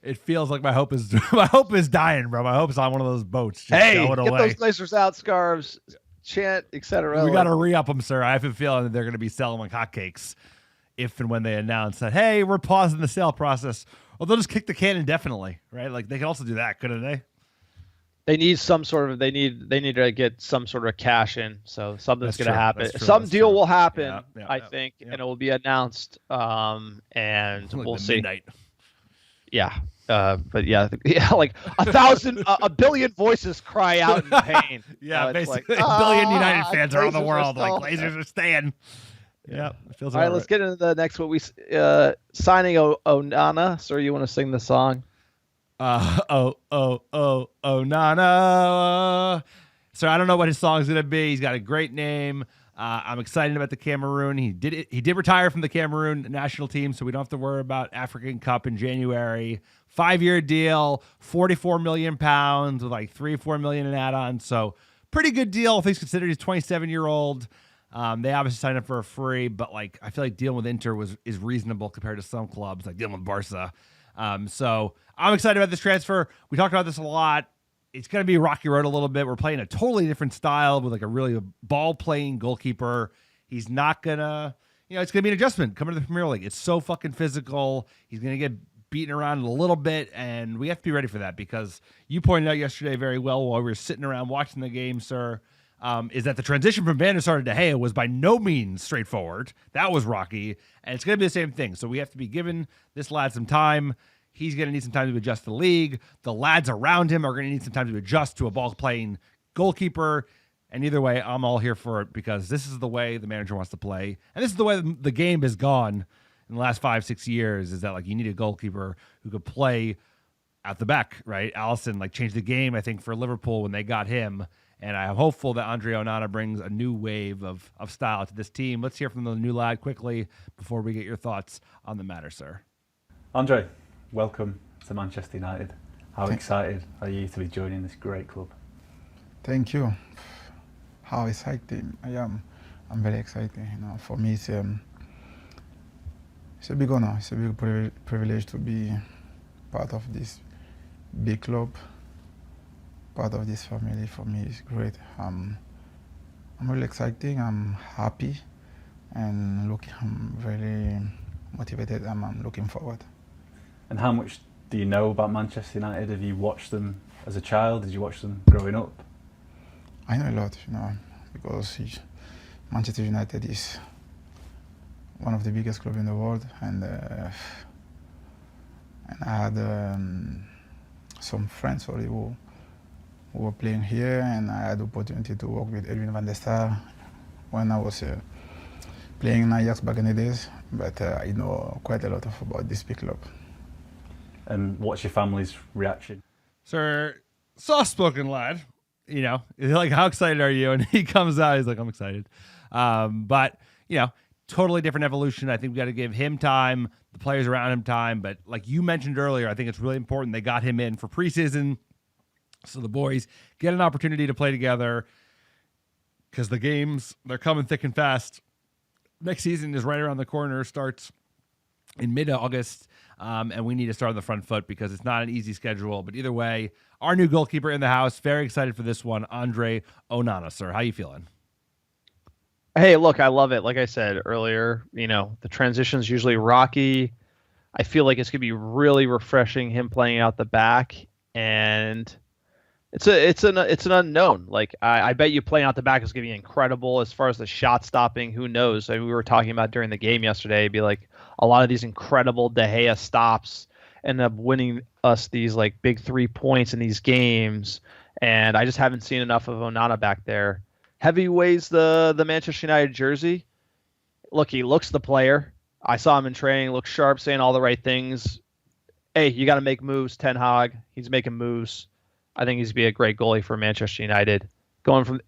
It feels like my hope is dying, bro. My hope's on one of those boats. Hey, get those Glazers out, scarves, chant, etc. We got to re-up them, sir. I have a feeling that they're going to be selling like hotcakes if and when they announce that, hey, we're pausing the sale process. Or they'll just kick the can indefinitely, right? Like, they can also do that, couldn't they? They need some sort of. They need to get some sort of cash in. So something's going to happen. Some deal will happen, I think, yeah. and it will be announced. And we'll see. Midnight. Yeah. But like a billion voices cry out in pain. Yeah, basically, a billion United fans around the world. Like, Glazers are staying. Yeah, it feels all right. Let's get into the next one. We signing Onana. Sir, you want to sing the song? Nana. So I don't know what his song's gonna be. He's got a great name. I'm excited about the Cameroon. He did retire from the Cameroon national team, so we don't have to worry about African Cup in January. 5-year deal, £44 million with like 3 or 4 million in add-ons. So pretty good deal. Things considered. He's 27-year-old. They obviously signed up for a free, but like, I feel like dealing with Inter is reasonable compared to some clubs, like dealing with Barca. So I'm excited about this transfer. We talked about this a lot. It's going to be a rocky road a little bit. We're playing a totally different style with like a really ball-playing goalkeeper. He's not going to, it's going to be an adjustment coming to the Premier League. It's so fucking physical. He's going to get beaten around a little bit, and we have to be ready for that, because you pointed out yesterday very well while we were sitting around watching the game, sir, is that the transition from Van der Sar to De Gea was by no means straightforward. That was rocky, and it's going to be the same thing. So we have to be giving this lad some time. He's going to need some time to adjust to the league. The lads around him are going to need some time to adjust to a ball-playing goalkeeper. And either way, I'm all here for it, because this is the way the manager wants to play. And this is the way the game has gone in the last 5-6 years, is that like you need a goalkeeper who could play at the back, right? Alisson changed the game, I think, for Liverpool when they got him. And I'm hopeful that Andre Onana brings a new wave of style to this team. Let's hear from the new lad quickly before we get your thoughts on the matter, sir. Andre, welcome to Manchester United. How excited are you to be joining this great club? Thank you. How excited I am. I'm very excited. For me, it's a big honor. It's a big privilege to be part of this big club, part of this family. For me, it's great. I'm really excited. I'm happy, and I'm very motivated. I'm looking forward. And how much do you know about Manchester United? Have you watched them as a child? Did you watch them growing up? I know a lot, because Manchester United is one of the biggest clubs in the world, and I had some friends already who were playing here, and I had the opportunity to work with Edwin van der Sar when I was playing in Ajax back in the days. But I know quite a lot about this big club. And what's your family's reaction? Sir, soft-spoken lad. Like, how excited are you? And he comes out, he's like, I'm excited. But, totally different evolution. I think we got to give him time, the players around him time. But like you mentioned earlier, I think it's really important they got him in for preseason, so the boys get an opportunity to play together, because the games, they're coming thick and fast. Next season is right around the corner, starts in mid-August. and we need to start on the front foot because it's not an easy schedule. But either way, our new goalkeeper in the house. Very excited for this one, Andre Onana, sir. How you feeling? Hey, look, I love it. Like I said earlier, the transition's usually rocky. I feel like it's going to be really refreshing him playing out the back, and it's an unknown. Like I bet you playing out the back is going to be incredible as far as the shot stopping. Who knows? I mean, we were talking about during the game yesterday. It'd be like a lot of these incredible De Gea stops end up winning us these like big 3 points in these games, and I just haven't seen enough of Onana back there. Heavy weighs the Manchester United jersey. Look, he looks the player. I saw him in training, looks sharp, saying all the right things. Hey, you got to make moves, Ten Hag. He's making moves. I think he's be a great goalie for Manchester United.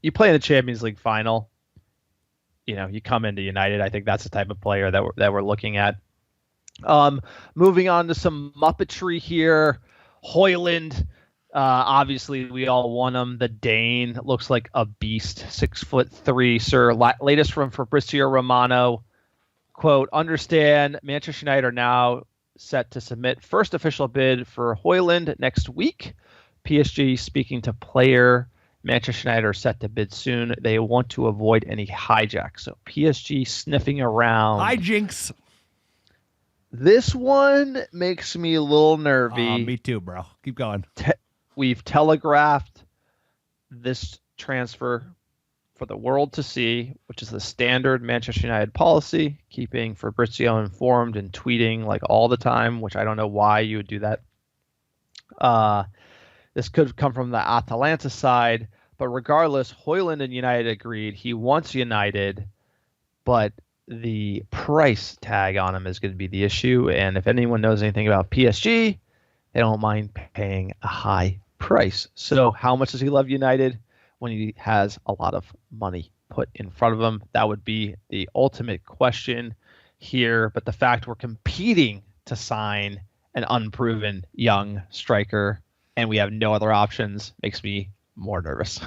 You play in the Champions League final, you come into United. I think that's the type of player that we're looking at. Moving on to some Muppetry here. Højlund, obviously we all want him. The Dane looks like a beast, 6'3", sir. Latest from Fabrizio Romano. Quote, understand Manchester United are now set to submit first official bid for Højlund next week. PSG speaking to player. Manchester United are set to bid soon. They want to avoid any hijack. So PSG sniffing around. Hijinks. This one makes me a little nervy. Me too, bro. Keep going. We've telegraphed this transfer for the world to see, which is the standard Manchester United policy, keeping Fabrizio informed and tweeting like all the time, which I don't know why you would do that. This could come from the Atalanta side, but regardless, Højlund and United agreed he wants United, but the price tag on him is going to be the issue. And if anyone knows anything about PSG, they don't mind paying a high price. So how much does he love United when he has a lot of money put in front of him? That would be the ultimate question here. But the fact we're competing to sign an unproven young striker and we have no other options makes me more nervous.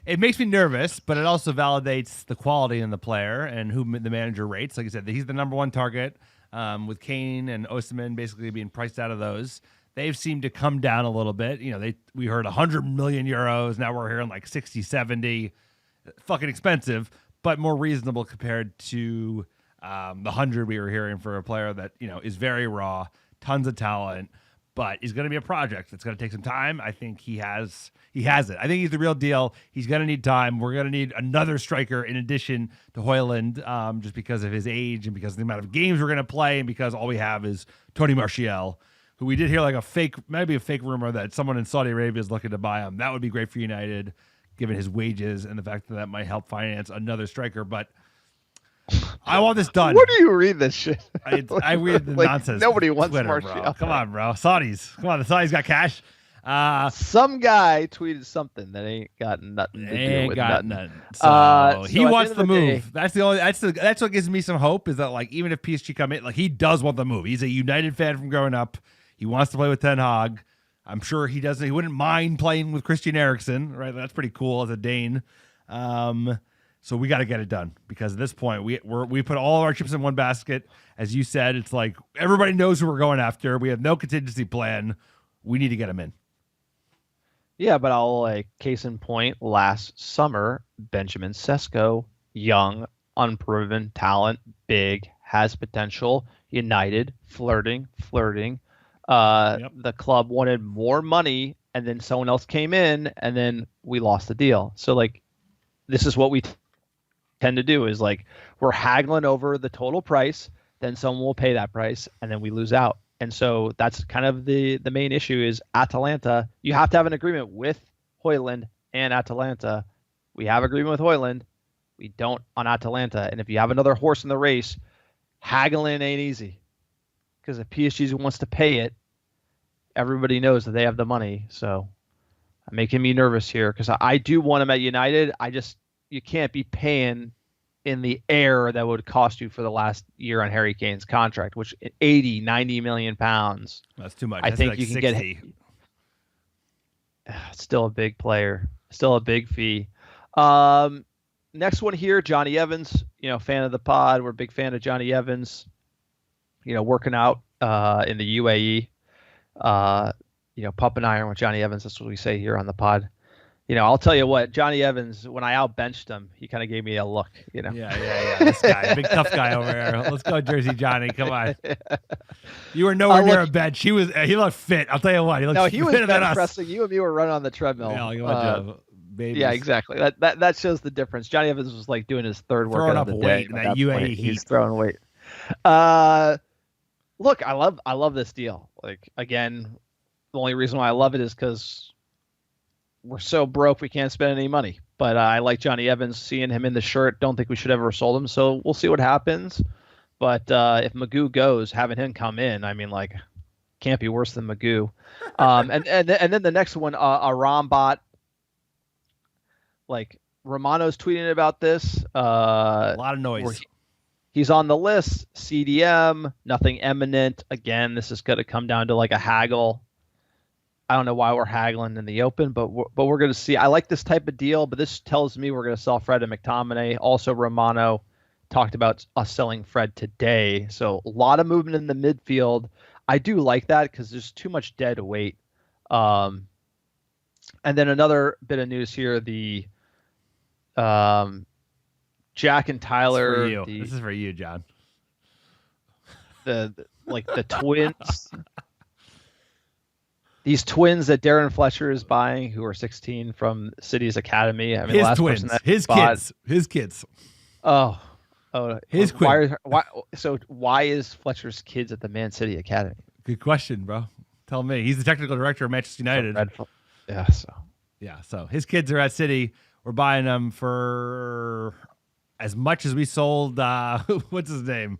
It makes me nervous, but it also validates the quality in the player and who the manager rates. Like I said, he's the number one target, with Kane and Osimhen basically being priced out of those. They've seemed to come down a little bit. We heard 100 million euros. Now we're hearing like 60, 70. Fucking expensive, but more reasonable compared to the 100 we were hearing for a player that, is very raw, tons of talent, but is going to be a project. It's going to take some time. I think he has it. I think he's the real deal. He's going to need time. We're going to need another striker in addition to Højlund, just because of his age and because of the amount of games we're going to play and because all we have is Tony Martial, who we did hear like maybe a fake rumor that someone in Saudi Arabia is looking to buy him. That would be great for United, given his wages and the fact that might help finance another striker. But I want this done. Where do you read this shit? I read the nonsense. Nobody wants Twitter, Martial. Bro. Come on, bro. Saudis. Come on. The Saudis got cash. Some guy tweeted something that ain't got nothing to do with nothing. So he wants the move. Day, that's what gives me some hope, is that like even if PSG come in, like he does want the move. He's a United fan from growing up. He wants to play with Ten Hag. I'm sure he doesn't. He wouldn't mind playing with Christian Eriksen, right? That's pretty cool as a Dane. So we got to get it done, because at this point we put all of our chips in one basket. As you said, it's like everybody knows who we're going after. We have no contingency plan. We need to get him in. Yeah, but case in point, last summer, Benjamin Sesko, young, unproven talent, big, has potential, United, flirting. The club wanted more money, and then someone else came in, and then we lost the deal. So, this is what we tend to do, is we're haggling over the total price, then someone will pay that price, and then we lose out. And so that's kind of the main issue is Atalanta. You have to have an agreement with Højlund and Atalanta. We have agreement with Højlund. We don't on Atalanta. And if you have another horse in the race, haggling ain't easy. Because if PSG wants to pay it, everybody knows that they have the money. So making me nervous here, because I do want him at United. You can't be paying in the air that would cost you for the last year on Harry Kane's contract, which 80, 90 million pounds. That's too much. I think like you can 60. get still a big player, still a big fee. Next one here, Johnny Evans, fan of the pod. We're a big fan of Johnny Evans, working out in the UAE. Pump and iron with Johnny Evans. That's what we say here on the pod. I'll tell you what, Johnny Evans, when I outbenched him, he kind of gave me a look. Yeah. This guy, big tough guy over there. Let's go, Jersey Johnny. Come on. You were nowhere near a bench. He looked fit. I'll tell you what. He was bench pressing. You and me were running on the treadmill. Yeah, like a bunch of babies. Yeah, exactly. That shows the difference. Johnny Evans was like doing his third workout of the day. In that UAE heat. He's throwing weight. Look, I love this deal. Like, again, the only reason why I love it is because we're so broke we can't spend any money. But I like Johnny Evans, seeing him in the shirt. Don't think we should ever sold him. So we'll see what happens. But if Magoo goes, having him come in, I mean, like, can't be worse than Magoo. And then the next one, a Rombot. Like, Romano's tweeting about this. A lot of noise. He's on the list. CDM, nothing imminent. Again, this is going to come down to like a haggle. I don't know why we're haggling in the open, but we're going to see. I like this type of deal, but this tells me we're going to sell Fred and McTominay. Also, Romano talked about us selling Fred today. So a lot of movement in the midfield. I do like that because there's too much dead weight. And then another bit of news here, the Jack and Tyler. This is for you, John. The twins. These twins that Darren Fletcher is buying, who are 16 from City's Academy. I mean, his twins, his kids. Oh, his kids. Why is Fletcher's kids at the Man City Academy? Good question, bro. Tell me. He's the technical director of Manchester United. So his kids are at City. We're buying them for as much as we sold. What's his name?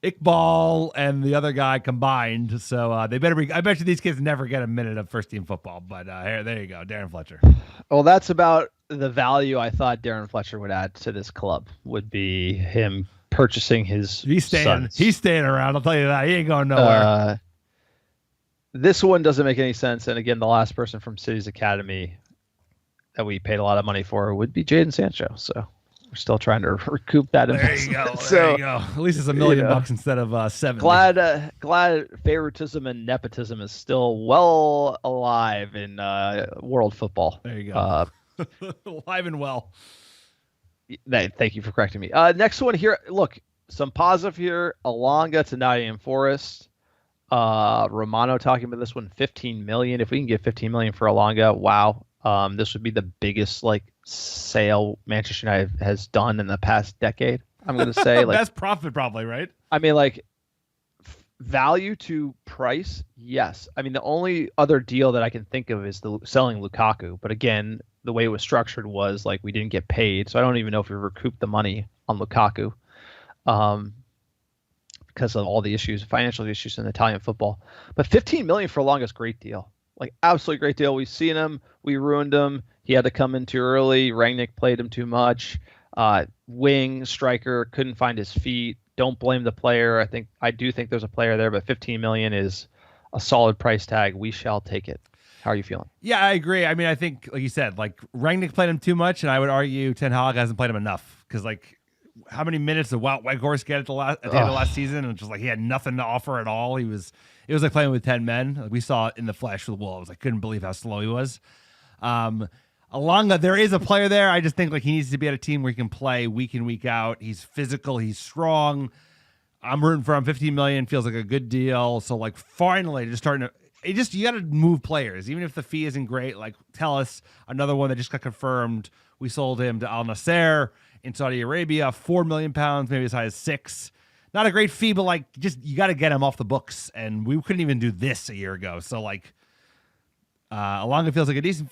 Iqbal and the other guy combined. So they better be. I bet you these kids never get a minute of first team football. But there you go, Darren Fletcher. Well, that's about the value I thought Darren Fletcher would add to this club. Would be him purchasing his. He's staying around. I'll tell you that. He ain't going nowhere. This one doesn't make any sense. And again, the last person from City's Academy that we paid a lot of money for would be Jadon Sancho. So. We're still trying to recoup that investment. There you go. At least it's $1 million instead of 7. Glad favoritism and nepotism is still well alive in world football. There you go. Alive and well. Thank you for correcting me. Next one here. Look, some positive here. Alonga to Nottingham Forest. Romano talking about this one. 15 million. If we can get 15 million for Alonga, wow. This would be the biggest sale Manchester United has done in the past decade. I'm going to say best profit probably, right? I mean, value to price. Yes. I mean, the only other deal that I can think of is selling Lukaku. But again, the way it was structured was we didn't get paid. So I don't even know if we recouped the money on Lukaku because of all the financial issues in Italian football. But 15 million for Alonga is a great deal. Absolutely great deal. We've seen him. We ruined him. He had to come in too early. Rangnick played him too much. Wing, striker, couldn't find his feet. Don't blame the player. I do think there's a player there, but 15 million is a solid price tag. We shall take it. How are you feeling? Yeah, I agree. I mean, I think, like you said, Rangnick played him too much, and I would argue Ten Hag hasn't played him enough. Because, how many minutes did Wout Weghorst get at the end of the last season? And just he had nothing to offer at all. It was like playing with 10 men. We saw it in the flesh with Wolves. I couldn't believe how slow he was. Alonga, there is a player there. I just think he needs to be at a team where he can play week in, week out. He's physical. He's strong. I'm rooting for him. 15 million feels like a good deal. So finally, just starting to. You got to move players, even if the fee isn't great. Tell us another one that just got confirmed. We sold him to Al Nasser in Saudi Arabia, £4 million, maybe as high as 6. Not a great fee, but you got to get him off the books, and we couldn't even do this a year ago. So Alonga feels like a decent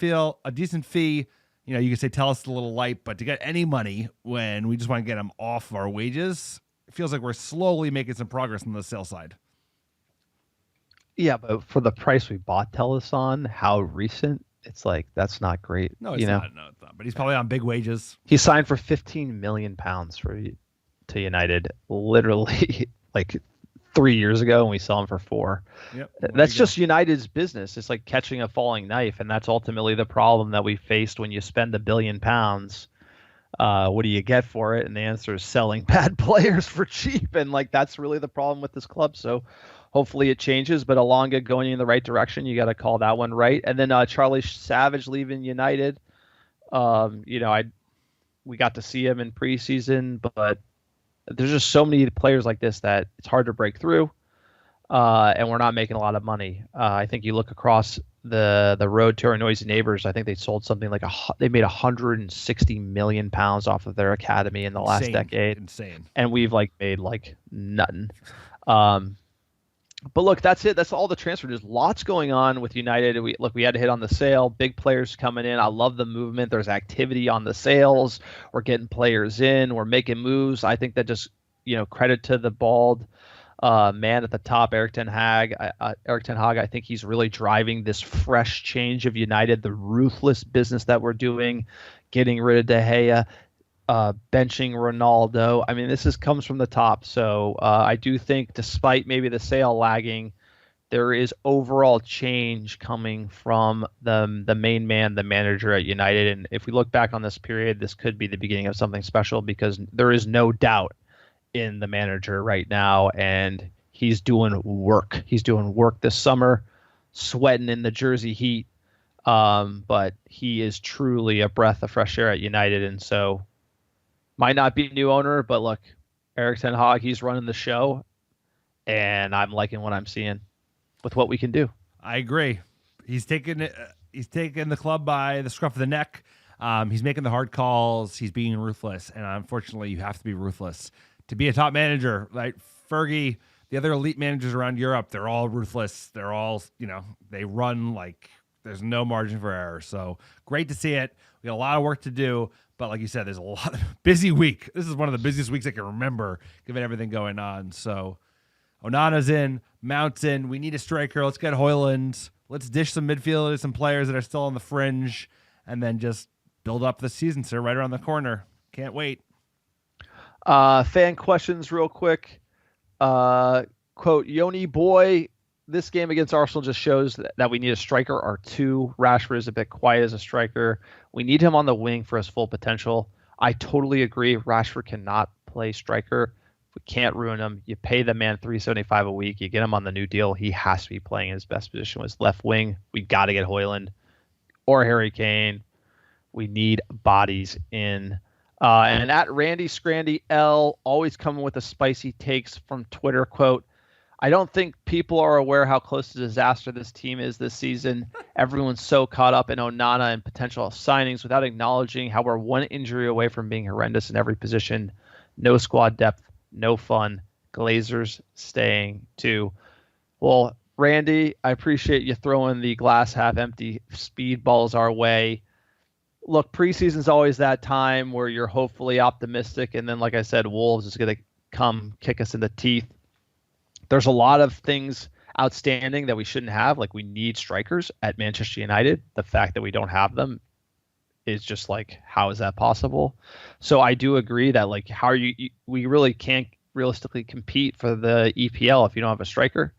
fee. You can say tell us a little light, but to get any money when we just want to get him off of our wages, it feels like we're slowly making some progress on the sale side. Yeah, but for the price we bought Tellus on, how recent, it's that's not great. No, it's not. No, it's not. But he's probably on big wages. He signed for £15 million to United, literally 3 years ago, and we saw him for 4. Yep. That's just United's business. It's like catching a falling knife, and that's ultimately the problem that we faced when you spend £1 billion. What do you get for it? And the answer is selling bad players for cheap, and that's really the problem with this club. So Hopefully it changes, but Alonga going in the right direction, you got to call that one right. And then Charlie Savage leaving United. We got to see him in preseason, but there's just so many players like this that it's hard to break through, and we're not making a lot of money. I think you look across the road to our noisy neighbors. I think they sold something like they made 160 million pounds off of their academy in the last decade. Insane. And we've made nothing. But look, that's it. That's all the transfer news. Lots going on with United. We had to hit on the sale. Big players coming in. I love the movement. There's activity on the sales. We're getting players in. We're making moves. I think that just credit to the bald man at the top, Eric Ten Hag. I think he's really driving this fresh change of United, the ruthless business that we're doing, getting rid of De Gea, benching Ronaldo. I mean, this comes from the top. So I do think, despite maybe the sale lagging, there is overall change coming from the main man, the manager at United. And if we look back on this period, this could be the beginning of something special, because there is no doubt in the manager right now, and he's doing work. He's doing work this summer, sweating in the Jersey heat. But he is truly a breath of fresh air at United. And so, might not be a new owner, but look, Eric Ten Hag, he's running the show, and I'm liking what I'm seeing with what we can do. I agree. He's taking the club by the scruff of the neck. He's making the hard calls. He's being ruthless, and unfortunately, you have to be ruthless to be a top manager. Like Fergie, the other elite managers around Europe, they're all ruthless. They're all, they run like there's no margin for error. So great to see it. We got a lot of work to do. But like you said, there's a lot of busy week. This is one of the busiest weeks I can remember, given everything going on. So Onana's in, Mount's in. We need a striker. Let's get Højlund. Let's dish some midfielders, some players that are still on the fringe, and then just build up the season, sir, right around the corner. Can't wait. Fan questions real quick. Quote, Yoni boy, this game against Arsenal just shows that we need a striker or two. Rashford is a bit quiet as a striker. We need him on the wing for his full potential. I totally agree. Rashford cannot play striker. We can't ruin him. You pay the man $375 a week. You get him on the new deal. He has to be playing his best position was left wing. We got to get Højlund or Harry Kane. We need bodies in. And at Randy Scrandy L, always coming with the spicy takes from Twitter, quote, I don't think people are aware how close to disaster this team is this season. Everyone's so caught up in Onana and potential signings without acknowledging how we're one injury away from being horrendous in every position. No squad depth, no fun. Glazers staying too. Well, Randy, I appreciate you throwing the glass half empty speedballs our way. Look, preseason's always that time where you're hopefully optimistic, and then, like I said, Wolves is going to come kick us in the teeth. There's a lot of things outstanding that we shouldn't have. Like, we need strikers at Manchester United. The fact that we don't have them is just like, how is that possible? So I do agree that, like, how are we really can't realistically compete for the EPL if you don't have a striker.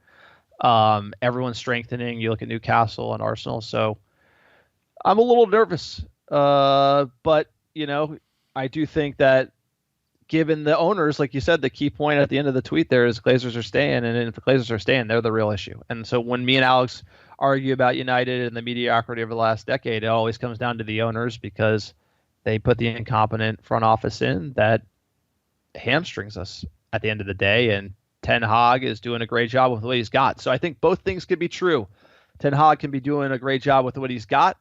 Everyone's strengthening. You look at Newcastle and Arsenal. So I'm a little nervous. But, I do think that, given the owners, like you said, the key point at the end of the tweet there is Glazers are staying, and if the Glazers are staying, they're the real issue. And so when me and Alex argue about United and the mediocrity over the last decade, it always comes down to the owners, because they put the incompetent front office in that hamstrings us at the end of the day, and Ten Hag is doing a great job with what he's got. So I think both things could be true. Ten Hag can be doing a great job with what he's got,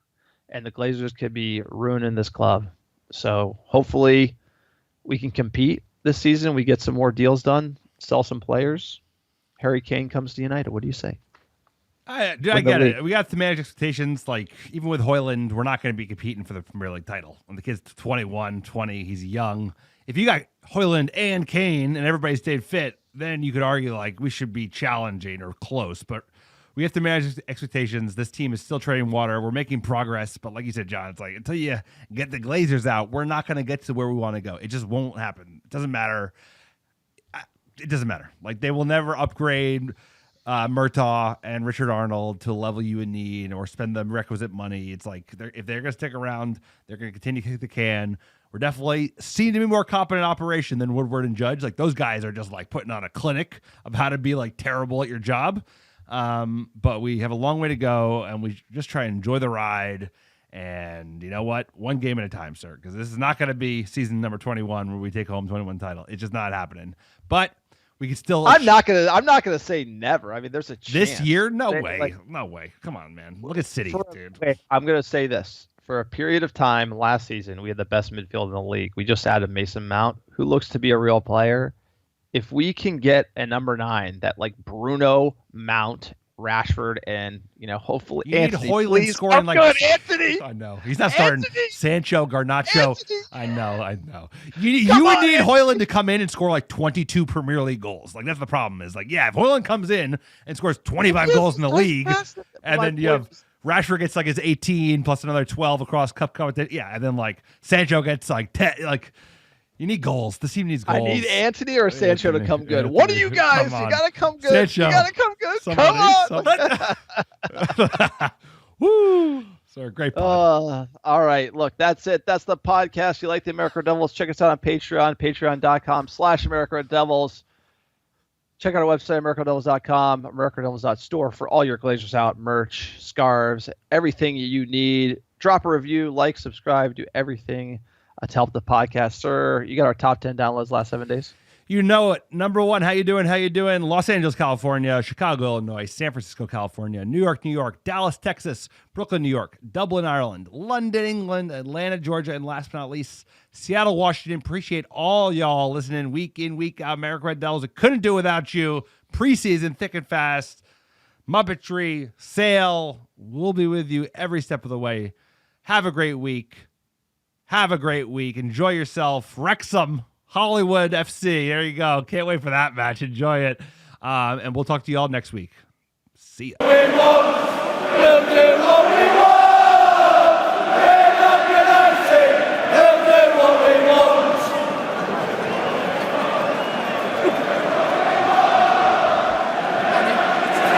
and the Glazers could be ruining this club. So hopefully we can compete this season. We get some more deals done, sell some players. Harry Kane comes to United. What do you say? I get it. We got to manage expectations. Like, even with Højlund, we're not going to be competing for the Premier League title. When the kid's 21, 20, he's young. If you got Højlund and Kane and everybody stayed fit, then you could argue, like, we should be challenging or close. But we have to manage expectations. This team is still treading water. We're making progress. But like you said, John, it's like, until you get the Glazers out, we're not going to get to where we want to go. It just won't happen. It doesn't matter. It doesn't matter. Like, they will never upgrade Murtaugh and Richard Arnold to a level you would need or spend the requisite money. It's like, if they're going to stick around, they're going to continue to kick the can. We're definitely seen to be more competent operation than Woodward and Judge. Like, those guys are just like putting on a clinic of how to be like terrible at your job. But we have a long way to go, and we just try and enjoy the ride. And you know what? One game at a time, sir, because this is not going to be season number 21 where we take home 21 title. It's just not happening. But we can still. I'm not gonna say never. I mean, there's a chance. This year, no They- way, like, no way. Come on, man. Look at City, dude. Wait, I'm gonna say this. For a period of time last season, we had the best midfield in the league. We just added Mason Mount, who looks to be a real player. If we can get a number 9 that like Bruno, Mount, Rashford, and hopefully You Anthony, need Hoyland please, scoring come like good, Anthony. I know he's not starting Anthony! Sancho, Garnacho. Anthony! I know. You would need Hoyland to come in and score like 22 Premier League goals. Like, that's the problem. Is like, yeah, if Hoyland comes in and scores 25 goals in the league, and then you have Rashford gets like his 18 plus another 12 across cup competition. Yeah, and then like Sancho gets like 10. Like, you need goals. The team needs goals. I need Anthony or Sancho to come good. Anthony, One of you guys, come you on. gotta come good. Sancho. You gotta come good. Somebody. Come on. Woo! So great pod. All right. Look, that's it. That's the podcast. If you like the America Red Devils, check us out on Patreon, patreon.com/America Red Devils. Check out our website, americadevils.com, americadevils.store for all your Glazers Out merch, scarves, everything you need. Drop a review, like, subscribe, do everything to help the podcast. Sir, you got our top 10 downloads last 7 days. You know it. Number 1, how you doing? Los Angeles, California, Chicago, Illinois, San Francisco, California, New York, Dallas, Texas, Brooklyn, New York, Dublin, Ireland, London, England, Atlanta, Georgia, and last but not least, Seattle, Washington. Appreciate all y'all listening week in, week out. America Red Devils. I couldn't do without you. Preseason, thick and fast. Muppetry, Sale. We'll be with you every step of the way. Have a great week. Enjoy yourself. Wrexham, Hollywood FC. There you go. Can't wait for that match. Enjoy it. And we'll talk to you all next week. See ya.